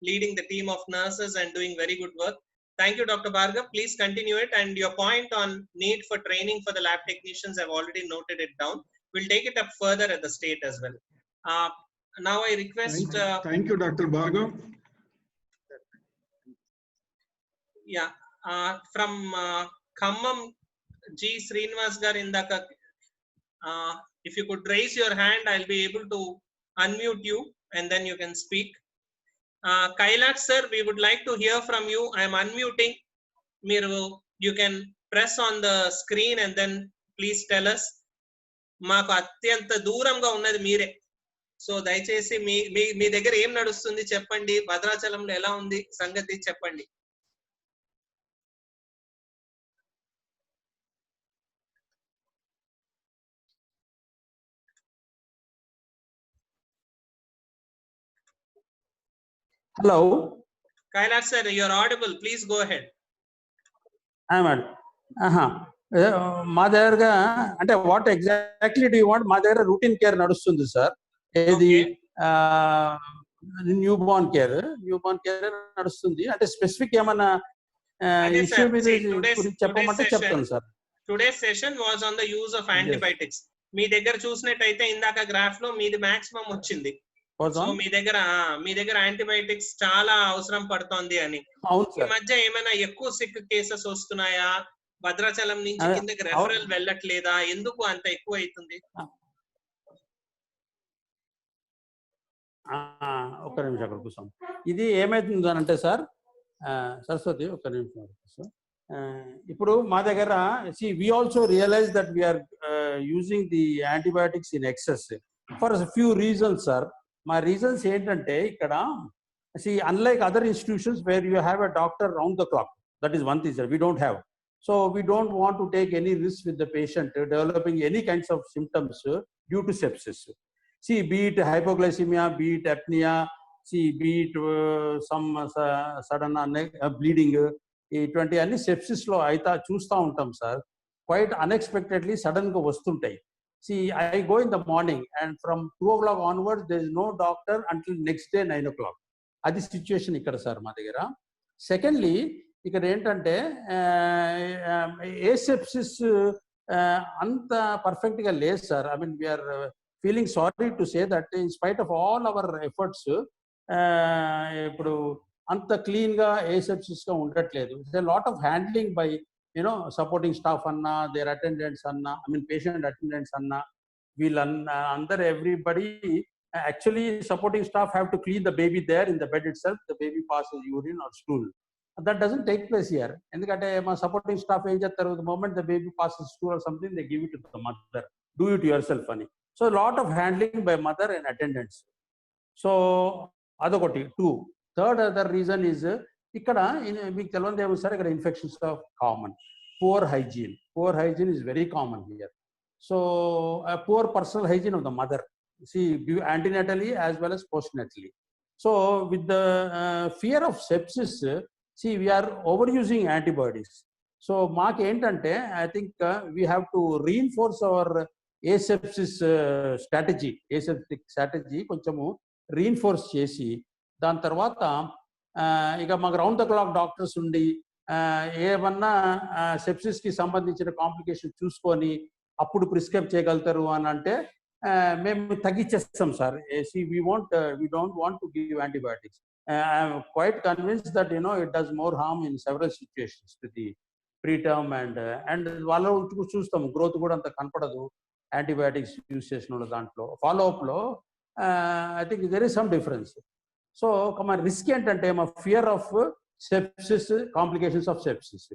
leading the team of nurses and doing very good work. Thank you, Dr. Bhargav. Please continue it. And your point on need for training for the lab technicians, I've already noted it down. We'll take it up further at the state as well. Now I request. Thank you, Dr. Bhargav. Yeah, from Khammam, G. Srinivas gar indaka. If you could raise your hand, I'll be able to unmute you and then you can speak. Kailash sir, we would like to hear from you. I am unmuting. You can press on the screen and then please tell us. మాకు అత్యంత దూరంగా ఉన్నది మీరే. So దయచేసి మీ దగ్గర ఏం నడుస్తుంది చెప్పండి, భద్రాచలంలో ఎలా ఉంది సంగతి చెప్పండి. Hello. Kailash sir, you are audible. Please go ahead. మా దగ్గరగా అంటే what exactly do you want? మా దగ్గర రూటీన్ కేర్ నడుస్తుంది సార్. ఏది న్యూ బోర్న్ కేర్ నడుస్తుంది. అంటే స్పెసిఫిక్ ఏమన్నా ఇష్యూ మీద చెప్పమంటే చెప్తాను sir. Today's session was on the use of antibiotics. మీ దగ్గర చూసినట్టయితే ఇందాక గ్రాఫ్ లో మీది మాక్సిమం వచ్చింది. సో మీ దగ్గర యాంటీబయాటిక్స్ చాలా అవసరం పడుతోంది అని. ఈ మధ్య ఏమైనా ఎక్కువ సిక్ కేసెస్ వస్తున్నాయా? భద్రాచలం నుంచి కిందకి రెఫరల్ వెళ్ళట్లేదా? ఎందుకు అంత ఎక్కువ అవుతుంది? ఒక్క నిమిషం అక్కడ కూర్చోం. ఇది ఏమైతుంది అని అంటే సార్, సరస్వతి ఒక్క నిమిషం సార్. ఇప్పుడు మా దగ్గర we also realize that we are using the antibiotics in excess for a few reasons sir. My reasons ఏంటంటే ఇక్కడ unlike other institutions where you have a doctor round the clock, that is one thing sir, we don't have. So we don't want to take any risk with the patient developing any kinds of symptoms due to sepsis. Be it hypoglycemia, be it apnea, be it some sudden bleeding, ఇటువంటి అన్ని sepsis లో అయితే చూస్తూ ఉంటాం sir. Quiet unexpectedly sudden గా వస్తుంటాయి. I go in the morning and from 2 o'clock onwards there is no doctor until next day 9 o'clock. అది situation ఇక్కడ సార్ మా దగ్గర. సెకండ్లీ ఇక్కడ ఏంటంటే ఏ సెప్సిస్ అంత పర్ఫెక్ట్ గా లేదు sir. I mean we are feeling sorry to say that in spite of all our efforts ఇప్పుడు అంత క్లీన్ గా ఏసెప్సిస్ గా ఉండట్లేదు. Lot of handling by supporting staff అన్నా, దేర్ అటెండెంట్స్ అన్నా, పేషెంట్ అటెండెంట్స్ అన్నా, వీళ్ళందరూ everybody actually supporting staff have to clean the baby there in the bed itself. The baby passes urine or stool. That doesn't take place here. ఎందుకంటే మా supporting staff ఏం చేస్తారు, the moment the baby passes stool or something they give it to the mother, do it yourself అని. So lot of handling by mother and attendants. So అదొకటి. Third other reason is ఇక్కడ మీకు తెలియదు ఏమో sir, ఇక్కడ infections of common. Poor hygiene is very common here. So poor personal hygiene of the mother, antenatally as well as postnatally. So with the fear of sepsis, we are overusing antibiotics. So maak entante I think we have to reinforce our asepsis aseptic strategy konchemu reinforce chesi దాని తర్వాత ఇక మాకు round the clock doctors ఉండి ఏమన్నా సెప్సిస్కి సంబంధించిన complication చూసుకొని అప్పుడు prescribe చేయగలుగుతారు అని అంటే మేము తగ్గించేస్తాం sir. we don't want to give antibiotics. I am quite convinced that it does more harm in several situations to the preterm and వాళ్ళ చూస్తాము గ్రోత్ కూడా అంత కనపడదు యాంటీబయాటిక్స్ యూజ్ చేసిన దాంట్లో. ఫాలోఅప్లో I think there is some difference. So మా risk ఏంటంటే మా fear of sepsis, complications of sepsis.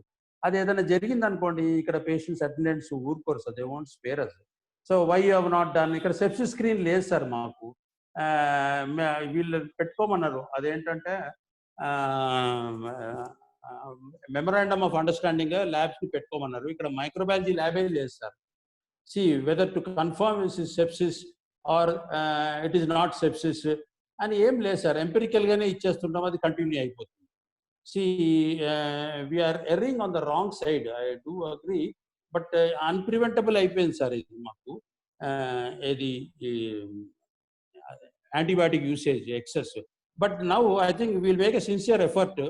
అది ఏదైనా జరిగింది అనుకోండి, ఇక్కడ పేషెంట్స్ అటెండెంట్స్ ఊరుకోరు sir, they want spare us. So why you have not done? ఇక్కడ సెప్సిస్ స్క్రీన్ లేదు సార్ మాకు. వీళ్ళు పెట్టుకోమన్నారు, అదేంటంటే మెమరాండమ్ ఆఫ్ అండర్స్టాండింగ్ ల్యాబ్స్కి పెట్టుకోమన్నారు. ఇక్కడ మైక్రోబయాలజీ ల్యాబే లేదు sir. Whether to confirm is sepsis or it is not sepsis అని ఏం లేదు సార్. ఎంపెరికల్గానే ఇచ్చేస్తుంటాం, అది కంటిన్యూ అయిపోతుంది. We are erring on the wrong side, I do agree. But unpreventable అయిపోయింది సార్ ఇది మాకు. ఇది antibiotic usage excess. But now I think will make a sincere effort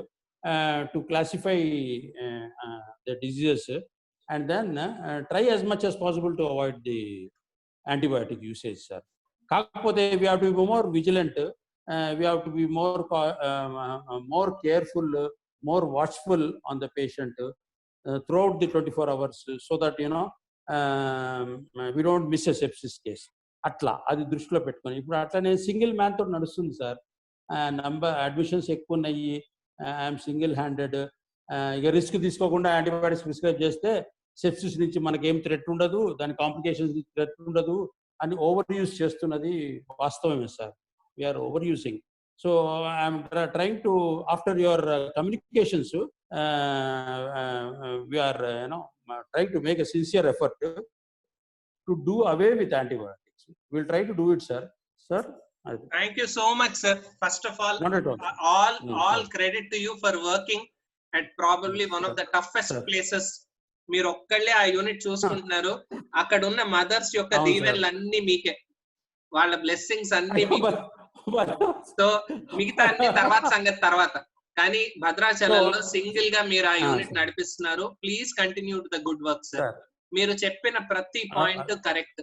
to classify the diseases and then try as much as possible to avoid the antibiotic usage sir. కాకపోతే we have to be more vigilant, we have to be more careful, more watchful on the patient throughout the 24 hours so that we don't miss a sepsis case. అట్లా అది దృష్టిలో పెట్టుకొని ఇప్పుడు అట్లనే single man తోటి నడుస్తుంది sir. Number admissions ఎక్కువ ఉన్నాయి, ఐఎమ్ సింగిల్ హ్యాండెడ్. ఇక రిస్క్ తీసుకోకుండా యాంటీబయాటిక్స్ ప్రిస్క్రైబ్ చేస్తే సెప్సిస్ నుంచి మనకి ఏం థ్రెట్ ఉండదు, దాని కాంప్లికేషన్స్ థ్రెట్ ఉండదు అని ఓవర్ యూజ్ చేస్తున్నది వాస్తవమే sir. We're over using. So I'm trying to after your communications we're trying to make a sincere effort to do away with antibiotics. We'll try to do it, sir. Sir, thank you so much, sir. First of all, all credit to you for working at probably one of the toughest places. మీరు ఒక్కళ్ళే ఆ unit చూసుకుంటున్నారు. అక్కడ ఉన్న mothers యొక్క దీవెనలు అన్ని మీకే, వాళ్ళ బ్లెస్సింగ్స్ అన్ని మీకే. సో మిగతా అన్ని తర్వాత సంగతి తర్వాత. కానీ భద్రాచలంలో సింగిల్ గా మీరు ఆ యూనిట్ నడిపిస్తున్నారు. Please continue to the good work sir. మీరు చెప్పిన ప్రతి పాయింట్ కరెక్ట్.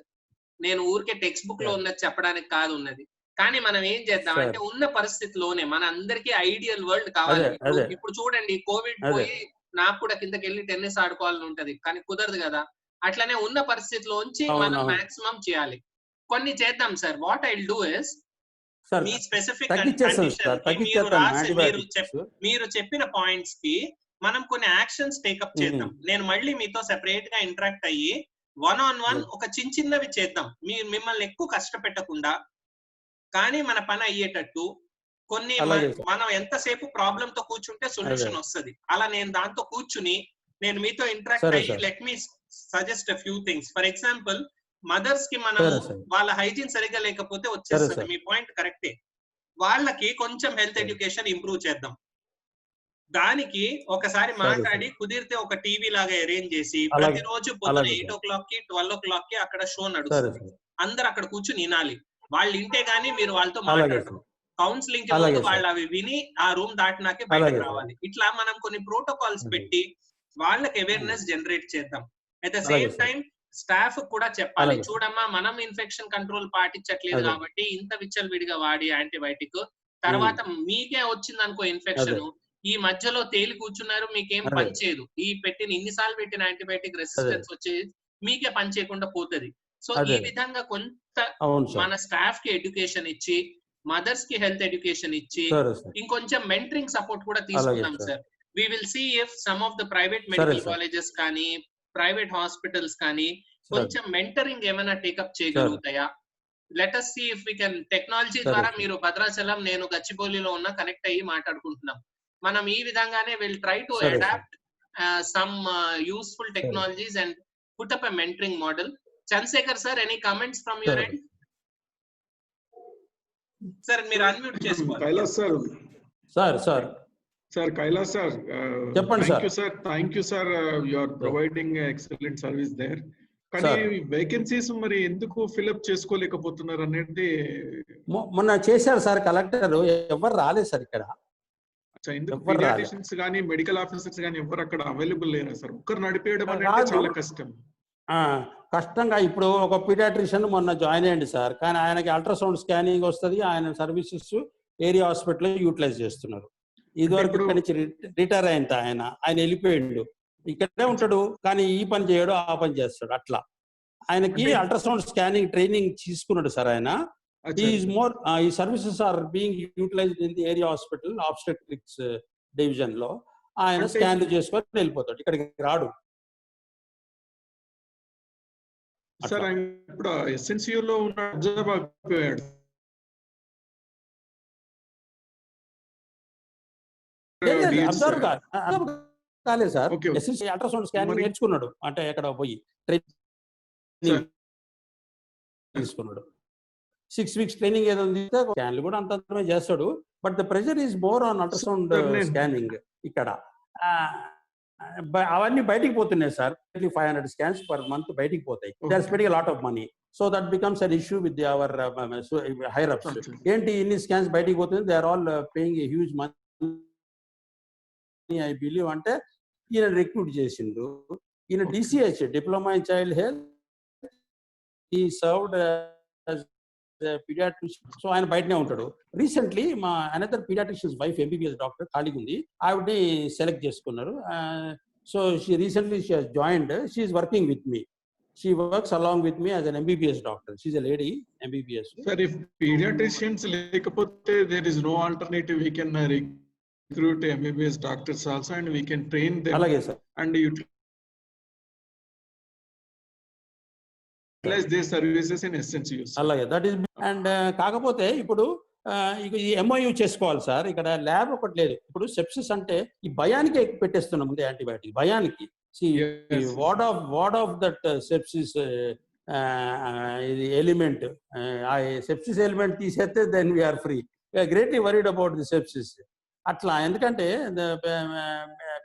నేను ఊరికే టెక్స్ట్ బుక్ లో ఉన్నది చెప్పడానికి కాదు ఉన్నది. కానీ మనం ఏం చేద్దాం అంటే ఉన్న పరిస్థితిలోనే మన అందరికీ ఐడియల్ వరల్డ్ కావాలి. ఇప్పుడు చూడండి, కోవిడ్ పోయి నాకు కూడా కిందకి వెళ్ళి టెన్నిస్ ఆడుకోవాలని ఉంటది, కానీ కుదరదు కదా. అట్లనే ఉన్న పరిస్థితిలోంచి మనం మాక్సిమం చేయాలి. కొన్ని చేద్దాం sir. What I do is me specific మీరు చెప్పిన పాయింట్స్ కి మనం కొన్ని యాక్షన్స్ టేకప్ చేద్దాం. నేను మళ్ళీ మీతో సెపరేట్ గా ఇంటరాక్ట్ అయ్యి 1-on-1 ఒక చిన్నవి చేద్దాం. మిమ్మల్ని ఎక్కువ కష్టపెట్టకుండా కానీ మన పని అయ్యేటట్టు కొన్ని మనం ఎంతసేపు ప్రాబ్లం తో కూర్చుంటే సొల్యూషన్ వస్తుంది. అలా నేను దాంతో కూర్చుని నేను మీతో ఇంటరాక్ట్ అయ్యి let me suggest few things. For example, mothers కి మనం వాళ్ళ హైజీన్ సరిగ్గా లేకపోతే వచ్చేస్తుంది. మీ పాయింట్ కరెక్టే. వాళ్ళకి కొంచెం హెల్త్ ఎడ్యుకేషన్ ఇంప్రూవ్ చేద్దాం. దానికి ఒకసారి మాట్లాడి కుదిరితే ఒక టీవీ లాగా అరేంజ్ చేసి ప్రతిరోజు పొద్దున 8 o'clock కి 12 o'clock కి అక్కడ షో నడుస్తుంది. అందరు అక్కడ కూర్చుని వినాలి. వాళ్ళు వింటే గానీ మీరు వాళ్ళతో మాట్లాడరు. కౌన్సిలింగ్ కి ముందు వాళ్ళు అవి విని ఆ రూమ్ దాటినాకే బయటకు రావాలి. ఇట్లా మనం కొన్ని ప్రోటోకాల్స్ పెట్టి వాళ్ళకి అవేర్నెస్ జనరేట్ చేద్దాం. At the same time staff కూడా చెప్పాలి, చూడమ్మా మనం ఇన్ఫెక్షన్ కంట్రోల్ పాటించట్లేదు కాబట్టి ఇంత విచ్చలవిడిగా వాడి యాంటీబయాటిక్ తర్వాత మీకే వచ్చింది అనుకో ఇన్ఫెక్షన్, ఈ మధ్యలో తేలి కూర్చున్నారు, మీకేం పని చేయదు. ఈ పెట్టిన ఇన్నిసార్లు పెట్టిన యాంటీబయాటిక్ రెసిస్టెన్స్ వచ్చేది మీకే పని చేయకుండా పోతుంది. సో ఈ విధంగా కొంత మన స్టాఫ్ కి ఎడ్యుకేషన్ ఇచ్చి, మదర్స్ కి హెల్త్ ఎడ్యుకేషన్ ఇచ్చి, ఇంకొంచెం మెంటరింగ్ సపోర్ట్ కూడా తీసుకున్నాం sir. We will see if some of the private medical colleges కానీ ప్రైవేట్ హాస్పిటల్స్ కానీ కొంచెం మెంటరింగ్ ఏమైనా టేకప్ చేయగలుగుతాయా. Let us see if we can. Technology ద్వారా మీరు భద్రాచలం, నేను గచ్చిబౌలిలో ఉన్న కనెక్ట్ అయ్యి మాట్లాడుకుంటున్నాం. మనం ఈ విధంగానే will try to adapt some useful technologies and put up a mentoring model. Chandrasekhar sir, any comments from your end? Sir మీరు అన్మ్యూట్ చేసుకోవాలి. Kailash sir. Sir, Kailash sir, thank you sir, you are providing excellent service there. కానీ vacancies మరి ఎందుకు fill up చేసుకోలేకపోతున్నారు అనేది మొన్న చేశారు sir collector, ఎవరు రాలేదు సార్ ఇక్కడ. పీడియాట్రిషియన్స్ కానీ మెడికల్ ఆఫీసర్స్ కానీ ఎవరు అక్కడ అవైలబుల్ లేరా సార్? ఒక్కరు నడిపేయడం అనేది చాలా కష్టం. కష్టంగా ఇప్పుడు ఒక పీడియాట్రిషియన్ మొన్న జాయిన్ అయ్యండి సార్, కానీ ఆయనకి అల్ట్రాసౌండ్ స్కానింగ్ వస్తుంది, ఆయన సర్వీసెస్ ఏరియా హాస్పిటల్ యూటిలైజ్ చేస్తున్నారు. ఇదివరకు ఇక్కడ నుంచి రిటైర్ అయింది ఆయన వెళ్ళిపోయిండు, ఇక్కడే ఉంటాడు కానీ ఈ పని చేయడు ఆ పని చేస్తాడు. అట్లా ఆయనకి అల్ట్రాసౌండ్ స్కానింగ్ ట్రైనింగ్ తీసుకున్నాడు సార్ ఆయన. ఈ services are being utilised in the area hospital obstetrics division లో. ఆయన స్కాన్ చేసుకొని వెళ్ళిపోతాడు, ఇక్కడికి రాడు. సార్ ఇప్పుడు ఎస్ఎన్సియు లో ఉన్న అబ్జర్వ్ అయిపోయాడు. అబ్జర్వ్ కాలేదు సార్, అల్ట్రాసౌండ్ స్కానింగ్ నేర్చుకున్నాడు, అంటే ఎక్కడ పోయి ట్రైనింగ్ తీసుకున్నాడు. 6 weeks ట్రైనింగ్ ఏదో ఉంది, స్కాన్లు కూడా అంత చేస్తాడు. But the pressure is more on ultrasound scanning ఇక్కడ. అవన్నీ బయటికి పోతున్నాయి సార్. 500 scans per month బయటికి పోతాయి. They are spending lot of money. So that becomes an issue with our higher ups. ఏంటి ఇన్ని స్కాన్స్ బయటికి పోతుంది, they are all paying a huge money I believe. అంటే ఈయన రిక్రూట్ చేసిండ్రు. ఈయన DCH, diploma in child health, ఈ served paediatrician. So ఆయన బయటనే ఉంటాడు. రీసెంట్లీ మా another paediatricians wife MBBS doctor ఖాళీగా ఉంది, ఆవిడని సెలెక్ట్ చేసుకున్నారు. So she recently she has joined, she is working with me. She works along with me as an MBBS doctor. She's a lady MBBS. Sir, if pediatricians lekapothe, there is no alternative. We can recruit MBBS doctors also, and we can train them. Alage sir. And utilize their services in Essence use. అలాగే that is and కాకపోతే ఇప్పుడు ఇక ఈ MoU చేసుకోవాలి sir. ఇక్కడ lab ఒకటి లేదు. ఇప్పుడు సెప్సిస్ అంటే ఈ భయానికి పెట్టేస్తున్నాం ముందే యాంటీబయాటిక్ భయానికి. వాట్ ఆఫ్ దట్ సెప్సిస్ ఇది ఎలిమెంట్, ఆ సెప్సిస్ ఎలిమెంట్ తీసేస్తే then we're free. Greatly worried about the sepsis. అట్లా ఎందుకంటే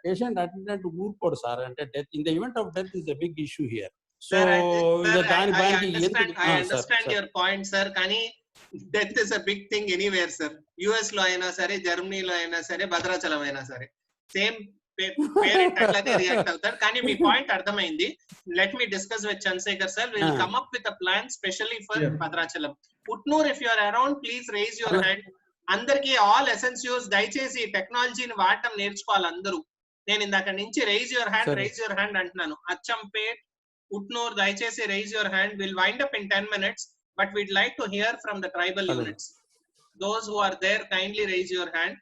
పేషెంట్ అటెండెంట్ ఊరుకోడు సార్. అంటే death in the event of death is the big issue here. So I understand your point, sir. కానీ death is a big thing anywhere, sir. US లో అయినా సరే, జర్మనీలో అయినా సరే, భద్రాచలం అయినా సరే సేమ్ పేరెంట్ అట్లానే రియాక్ట్ అవుతారు. కానీ మీ పాయింట్ అర్థమైంది. Let me discuss with Chandrasekhar sir. Will come up with a plan specially for Bhadrachalam. Putnur, if you are around please raise your hand. అందరికి ఆల్ ఎసెన్షియల్స్ దయచేసి టెక్నాలజీని వాడటం నేర్చుకోవాలి అందరూ. నేను ఇందాక నుంచి రైజ్ యువర్ హ్యాండ్ అంటున్నాను. అచ్చంపేట్, Utnur, దయచేసి raise your hand. We'll wind up in 10 minutes, but we'd like to hear from the tribal units. Those who are there, kindly raise your hand.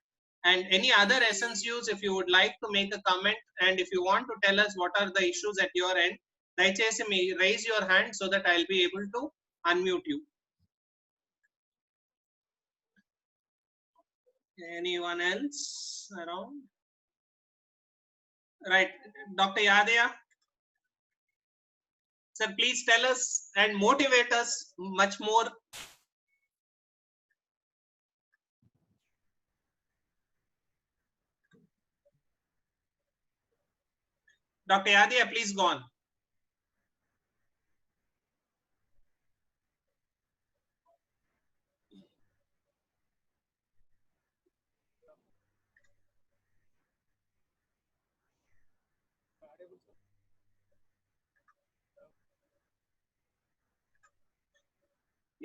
And any other SNCUs, if you would like to make a comment, and if you want to tell us what are the issues at your end, దయచేసి raise your hand so that I'll be able to unmute you. Anyone else around? Right, Dr. Yadaya. Sir, please tell us and motivate us much more. Dr. Yadaya, please go on.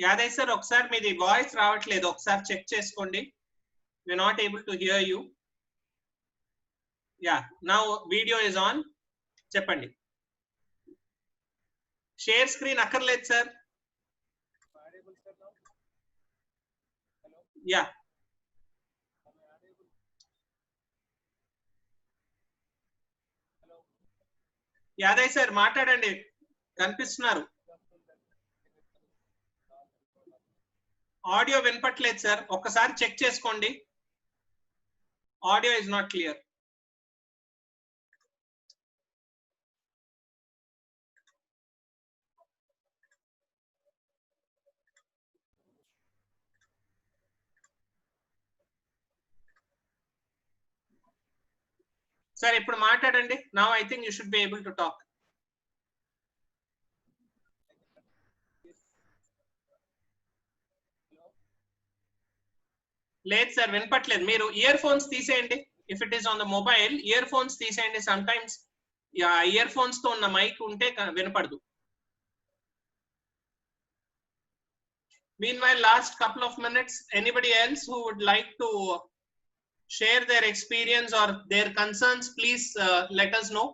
Yadaiah sir, ఒకసారి మీది voice రావట్లేదు, ఒకసారి check చేసుకోండి. we're not able to hear you. Yeah, now video is on. చెప్పండి. Share screen అక్కర్లేదు sir. Yeah, యాదయ్ sir మాట్లాడండి, కనిపిస్తున్నారు. Audio వినపట్లేదు sir, ఒక్కసారి చెక్ చేసుకోండి. Audio is not clear. Sir ఇప్పుడు మాట్లాడండి. Now I think you should be able to talk. లేదు sir, వినపట్లేదు. మీరు ఇయర్ ఫోన్స్ తీసేయండి. If it is on the mobile, ear phones తీసేయండి. సమ్ టైమ్స్ ఇయర్ ఫోన్స్ తో ఉన్న మైక్ ఉంటే వినపడదు. Meanwhile, last couple of minutes, anybody else who would like to share their experience or their concerns, please let us know.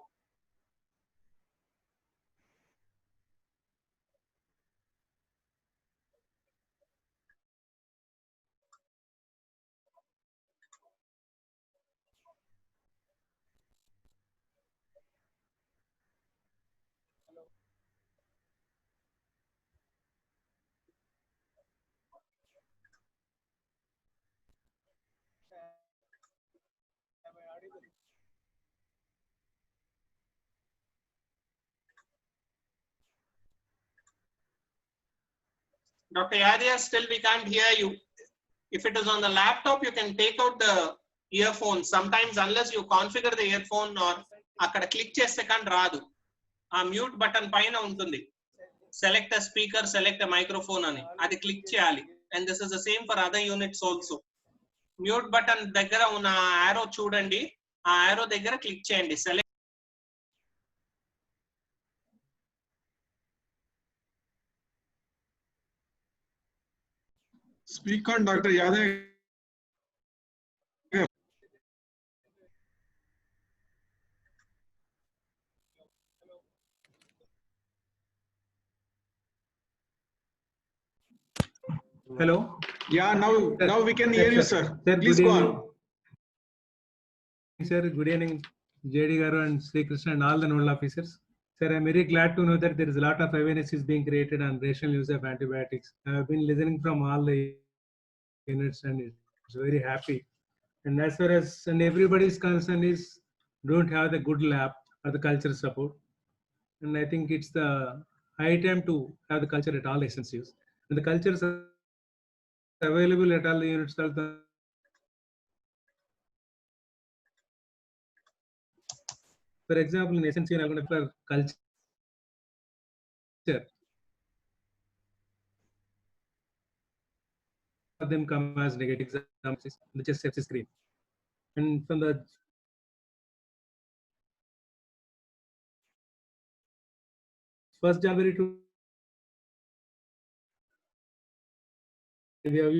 Dr. Yadaya, still we can't hear you. If it is on the laptop, you can take out the earphone. Sometimes unless you configure the earphone or akkada click cheste kan raadu. Aa mute button paina untundi. Select a speaker, select a microphone ani. Adi click cheyali. And this is the same for other units also. Mute button daggara una arrow chudandi. Aa arrow daggara click cheyandi. Select. Speak on, Dr. Yadaya. Hello. Yeah, now we can hear you, sir. Please go on. Sir, good evening, JD Garu and Sri Krishna and all the nodal officers. Sir, I'm very glad to know that there is a lot of awareness is being created on rational use of antibiotics. I have been listening from all the units and it's very happy. And as far as and everybody's concern is don't have the good lab or the culture support. And I think it's the high time to have the culture at all SNCUs. And the cultures are available at all the units. For example, in SNCU, I'm going to culture. Of them come as negative exams, the chest sepsis screen. And from the first January to we have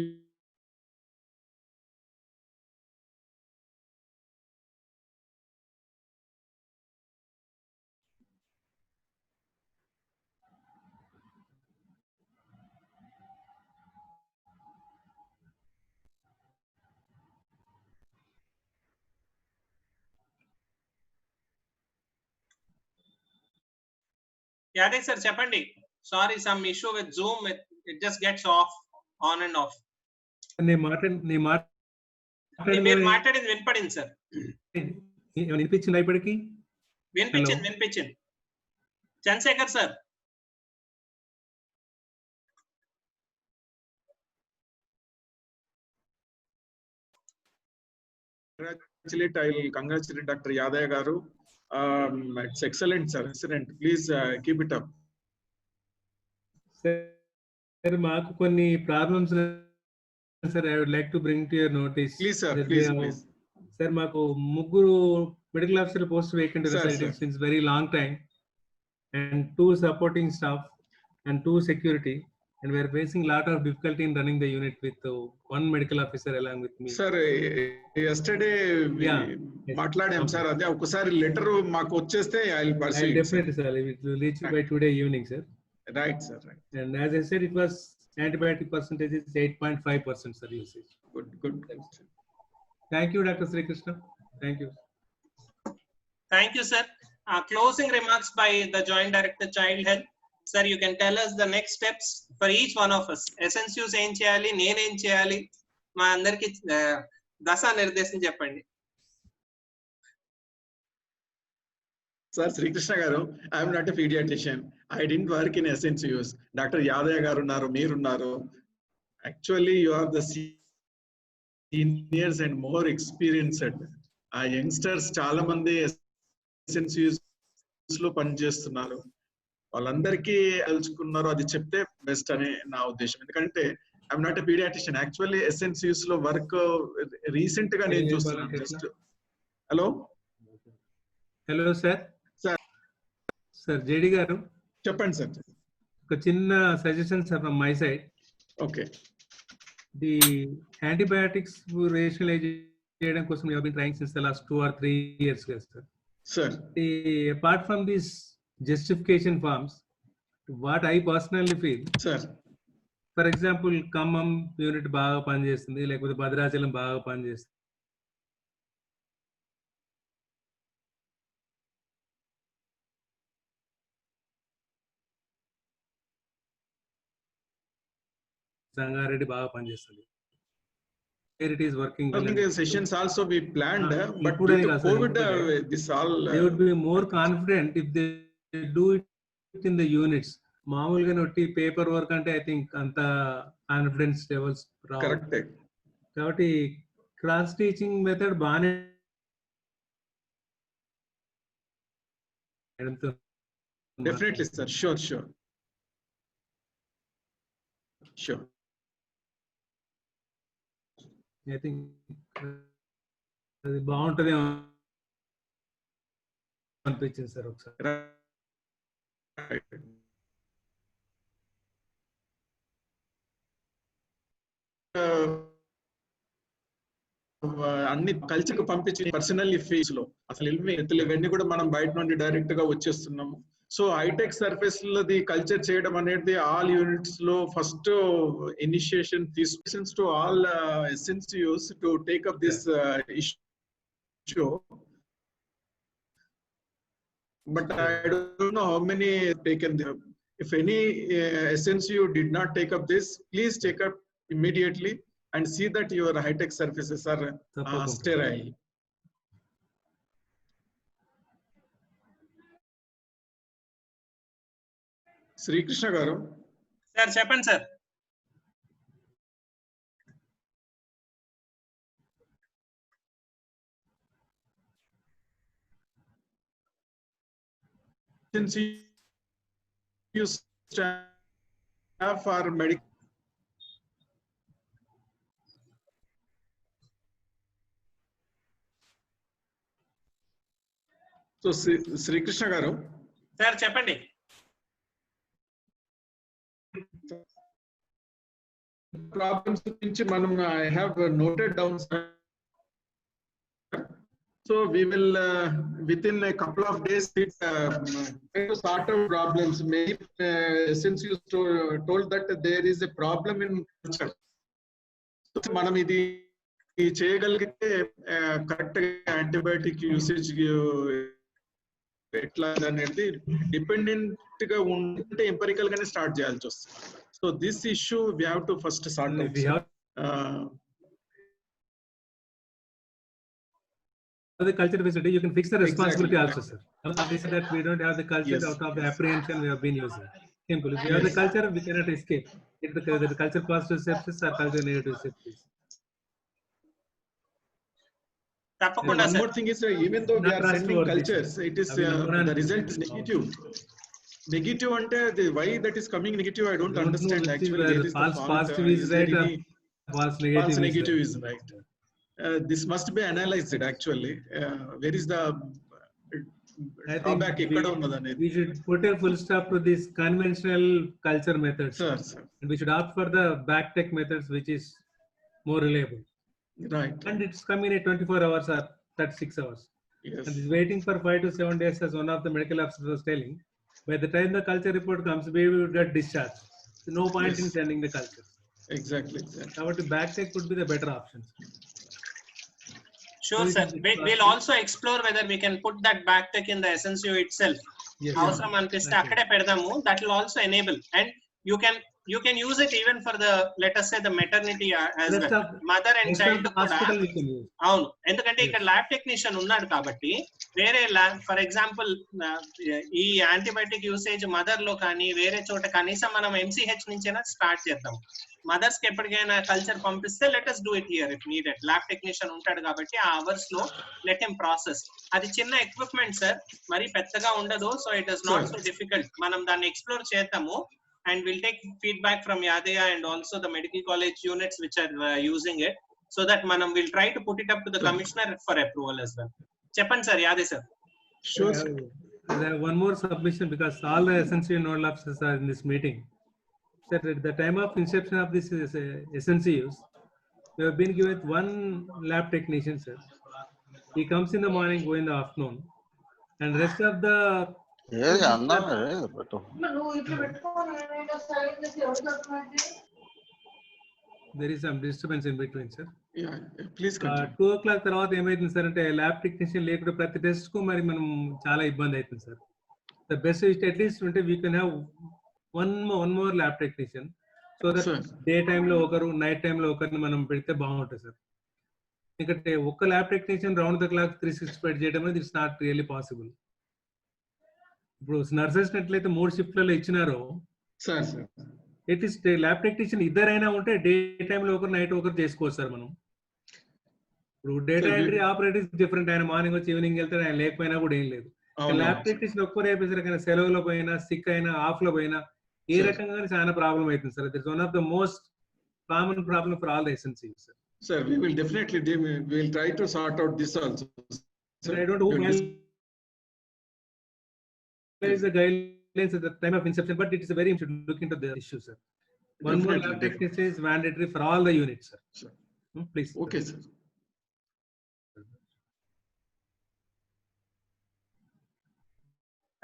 Yade sir, చెప్పండి. Sorry, some issue with Zoom. It just gets off, on and off. మీరు మాట్లాడేది వినపడింది sir. వినిపించింది ఇప్పటికి? వినిపించింది. Chandrasekhar sir. I will congratulate Dr. Yadaya Garu. It's excellent, sir. Excellent. Please keep it up. Sir, maaku konni problems sir, I would like to bring to your notice. Please, sir. Please. Sir, maaku mugguru medical officer post vacant since very long time, and 2 supporting staff and 2 security, and we are facing a lot of difficulty in running the unit with 1 medical officer along with me. Sir, yesterday we మాట్లాడాం sir. అదే ఒకసారి letter మాకు వచ్చేస్తే I will pursue it. Definitely sir, it will reach you by today evening, sir. Right, sir. Right. And as I said, it was antibiotic percentage is 8.5% sir usage. Good. Thank you, Dr. Sri Krishna. Thank you. Thank you, sir. Closing remarks by the Joint Director, Child Health. Sir, you can tell us the next steps for each one of us. SNCUs ఏం చేయాలి, నేనేం చేయాలి, మా అందరికి దశా నిర్దేశం చెప్పండి. Sir, Sri Krishna garu, I am not a pediatrician. I didn't work in SNCUs. Dr. Yadaya garu unnaru, meeru unnaru. Actually, you are the seniors and more experienced. Youngsters చాలా మంది SNCUs లో పనిచేస్తున్నారు. వాళ్ళందరికీ తెలుసుకున్నారు, అది చెప్తే బెస్ట్ అని నా ఉద్దేశం. ఎందుకంటే I'm not a paediatrician. Actually SNCUs లో వర్క్ రీసెంట్ గా నేను చూస్తున్నాను. Just hello sir. Sir JD గారు చెప్పండి సార్. ఒక చిన్న suggestion sir from my side. Okay. The antibiotics rationalise చేయడం కోసం you have been trying since the last 2 or 3 years sir. Apart from these justification forms, what I personally feel, sir, for example, Khammam unit బాగా పనిచేస్తుంది, లేకపోతే భద్రాచలం బాగా పనిచేస్తుంది, సంగారెడ్డి బాగా పనిచేస్తుంది. It is working well. I think the sessions also we planned, but due to COVID, this all they would be more confident if they do it in the units. మామూలుగా నొట్టి paper work అంటే I think అంత confidence levels రావు. Correct. కాబట్టి cross teaching method బాగానే definitely sir. Sure. I think అది బాగుంటుంది అనిపించింది sir ఒకసారి. అన్ని కల్చర్ కు పంపించి పర్సనల్ ఫీజ్ లో అసలు ఇవన్నీ కూడా మనం బయట నుండి డైరెక్ట్ గా వచ్చేస్తున్నాము. సో హైటెక్ సర్ఫేస్ లోది కల్చర్ చేయడం అనేది ఆల్ యూనిట్స్ లో ఫస్ట్ ఇనిషియేషన్ తీసుకు to all SNCUs to take up this issue. but I don't know how many taken them. If any SNCU did not take up this, please take up immediately and see that your high-tech surfaces are sterile. Sri Krishna garu. Sir, చెప్పండి sir. Since you staff are medical. So Sri Krishna garu. Sir, చెప్పండి. Problems which I have noted down. So we will within a couple of days try to sort out problems. Maybe since you told that there is a problem in culture, so manam idi cheyagalite correct antibiotic usage etla anedi dependent ga unte empirical gaane start cheyalsi vastadi. So this issue we have to first sort out. The culture facility, you can fix the responsibility also, sir. They say that we don't have the culture out of the apprehension we have been using. Simple. If we have the culture, we cannot escape. If the culture positive sepsis or culture negative sepsis. One more thing is even though we are sending cultures, it is the result is negative. Negative ante why that is coming negative, I don't understand actually. There is false positive is right or false negative is right. This must be analyzed actually. Where is the drawback? We should put a full stop to this conventional culture methods. Sir. And we should opt for the back-tech methods, which is more reliable. Right. And it's coming at 24 hours or 36 hours. Yes. And it's waiting for 5 to 7 days, as one of the medical officers was telling. By the time the culture report comes, we will get discharged. So no point in sending the culture. Exactly. Our back-tech would be the better option. Sure, sir. We'll also explore whether we can put that back-tech in the SNCU itself. Yes. Avasram anpiste akkade pedamu. That will also enable, and you can use it even for the, let us say, the maternity as well. Mother and child hospital we can use. అవును, ఎందుకంటే ఇక్కడ lab technician ఉన్నాడు కాబట్టి వేరే lab, for example ఈ antibiotic usage mother లో కానీ వేరే చోట కనీసం మనం MCH నుంచైనా స్టార్ట్ చేద్దాం. మదర్స్ కి ఎప్పటికైనా కల్చర్ పంపిస్తే let us do it here if needed. Lab technician ఉంటాడు కాబట్టి ఆ అవర్స్ లో లెట్ హిమ్ ప్రాసెస్. అది చిన్న ఎక్విప్మెంట్ సార్, మరి పెద్దగా ఉండదు. So it is not so difficult. మనం దాన్ని ఎక్స్ప్లోర్ చేద్దాము. And we'll take feedback from Yadeya and also the medical college units which are using it, so that manam will try to put it up to the commissioner for approval as well. Chepan sir, Yade sir. Sure. There one more submission, because all the SNCU nodal officers are in this meeting. Sir, at the time of inception of this SNCUs, we have been given one lab technician, sir. He comes in the morning, go in the afternoon, and rest of the there is some disturbance in between, sir. Yeah, please continue. 2 o'clock తర్వాత ఏమైతుంది sir అంటే lab technician లేకుండా ప్రతి test కు మరి మనం చాలా ఇబ్బంది అవుతుంది sir. The best is at least అంటే we can have one more lab technician, so that day time లో ఒకరు, నైట్ టైమ్ లో ఒకరిని మనం పెడితే బాగుంటుంది సార్. ఎందుకంటే ఒక్క lab technician round the clock 365 చేయడం అనేది ఇట్స్ నాట్ రియల్లీ పాసిబుల్. ఇప్పుడు నర్సెస్ ఎట్లయితే 3 షిఫ్ట్లలో ఇచ్చినారో ఇట్ ఇస్ ల్యాబ్ టెక్నీషియన్ ఇద్దరైనా ఉంటే డే టైమ్ లో ఒకరు, నైట్ ఒకరు చేసుకోవచ్చు సార్ మనం. ఇప్పుడు డేటా ఎంట్రీ ఆపరేటర్ డిఫరెంట్, ఆయన మార్నింగ్ వచ్చి ఈవినింగ్ వెళ్తాడు, ఆయన లేకపోయినా కూడా ఏం లేదు. ల్యాబ్ టెక్నీషియన్ ఒక్కరు అయిపోయి కానీ సెలవులో పోయినా, సిక్ అయినా, ఆఫ్ లో పోయినా ఏ రకంగా చాలా ప్రాబ్లం అవుతుంది sir. It's one of the most common problem for all the SNCUs, sir. Sir, we will definitely we will try to sort out this also. Sir, I don't know who is the guidelines at the time of inception, but it is a very important to look into the issue, sir. One more lab technician is mandatory for all the units, sir. Sure. Please. Okay, sir.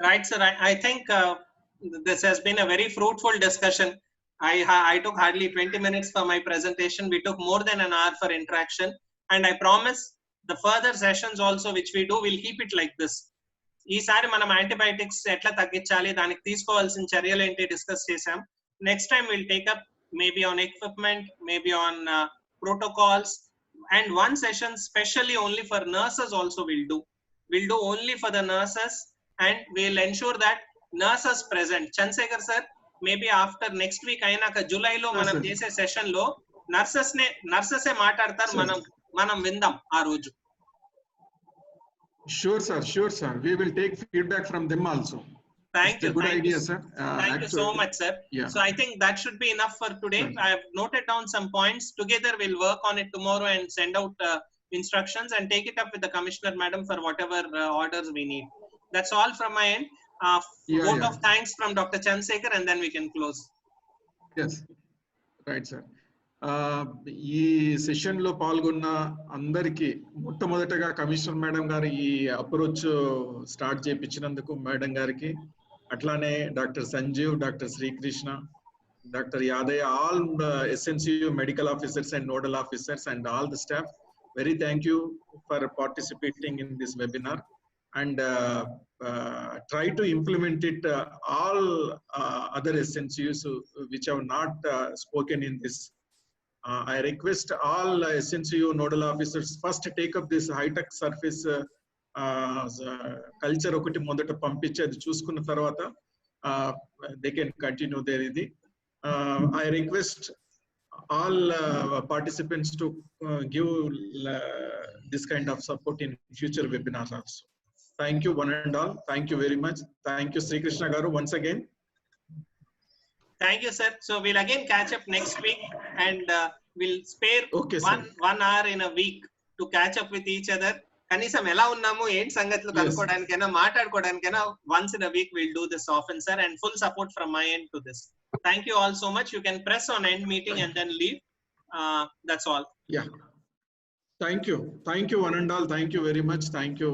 Right, sir. I think this has been a very fruitful discussion. I took hardly 20 minutes for my presentation. We took more than an hour for interaction, and I promise the further sessions also which we do, we'll keep it like this. ఈసారి మనం antibiotics ఎట్లా తగ్గించాలి, దానికి తీసుకోవాల్సిన చర్యలు ఏంటి discuss చేసాం. Next time will take up maybe on equipment, maybe on protocols, and one session specially only for nurses also we'll do only for the nurses, and we'll ensure that nurses present. Chandrasekhar sir, maybe after next week ainaka July lo manam chese session lo nurses e maatadtaru, manam vindam aa roju. Sure sir, we will take feedback from them also. Thank you. Good idea, sir. Thank you so much, sir. Yeah. So I think that should be enough for today. I have noted down some points. Together we'll work on it tomorrow and send out instructions and take it up with the Commissioner Madam for whatever orders we need. That's all from my end. Vote of thanks from Dr. Chandrasekhar, and then we can close. Yes, right, sir. ఈ session లో పాల్గొన్న అందరికి మొట్టమొదటగా commissioner madam గారు ఈ approach start చేయించినందుకు madam గారికి, అట్లానే doctor Sanjeev, doctor Srikrishna, doctor Yadaiah, all SNCU medical officers and nodal officers and all the staff, very thank you for participating in this webinar and try to implement it all other SNCUs which have not spoken in this. I request all SNCU nodal officers first take up this high-tech surface culture okati modata pampichi adi chuskunna tarvata they can continue their idi. I request all participants to give this kind of support in future webinars also. Thank you one and all. Thank you very much. Thank you Sri Krishna garu once again. Thank you, sir. So we'll again catch up next week, and we'll spare one hour in a week to catch up with each other. Kanisam ela unnamu ent sangatlu kanukodanikena maatladukodanikena once in a week we'll do this often, sir, and full support from my end to this. Thank you all so much. You can press on end meeting and then leave. That's all. Yeah. Thank you one and all. Thank you very much. Thank you.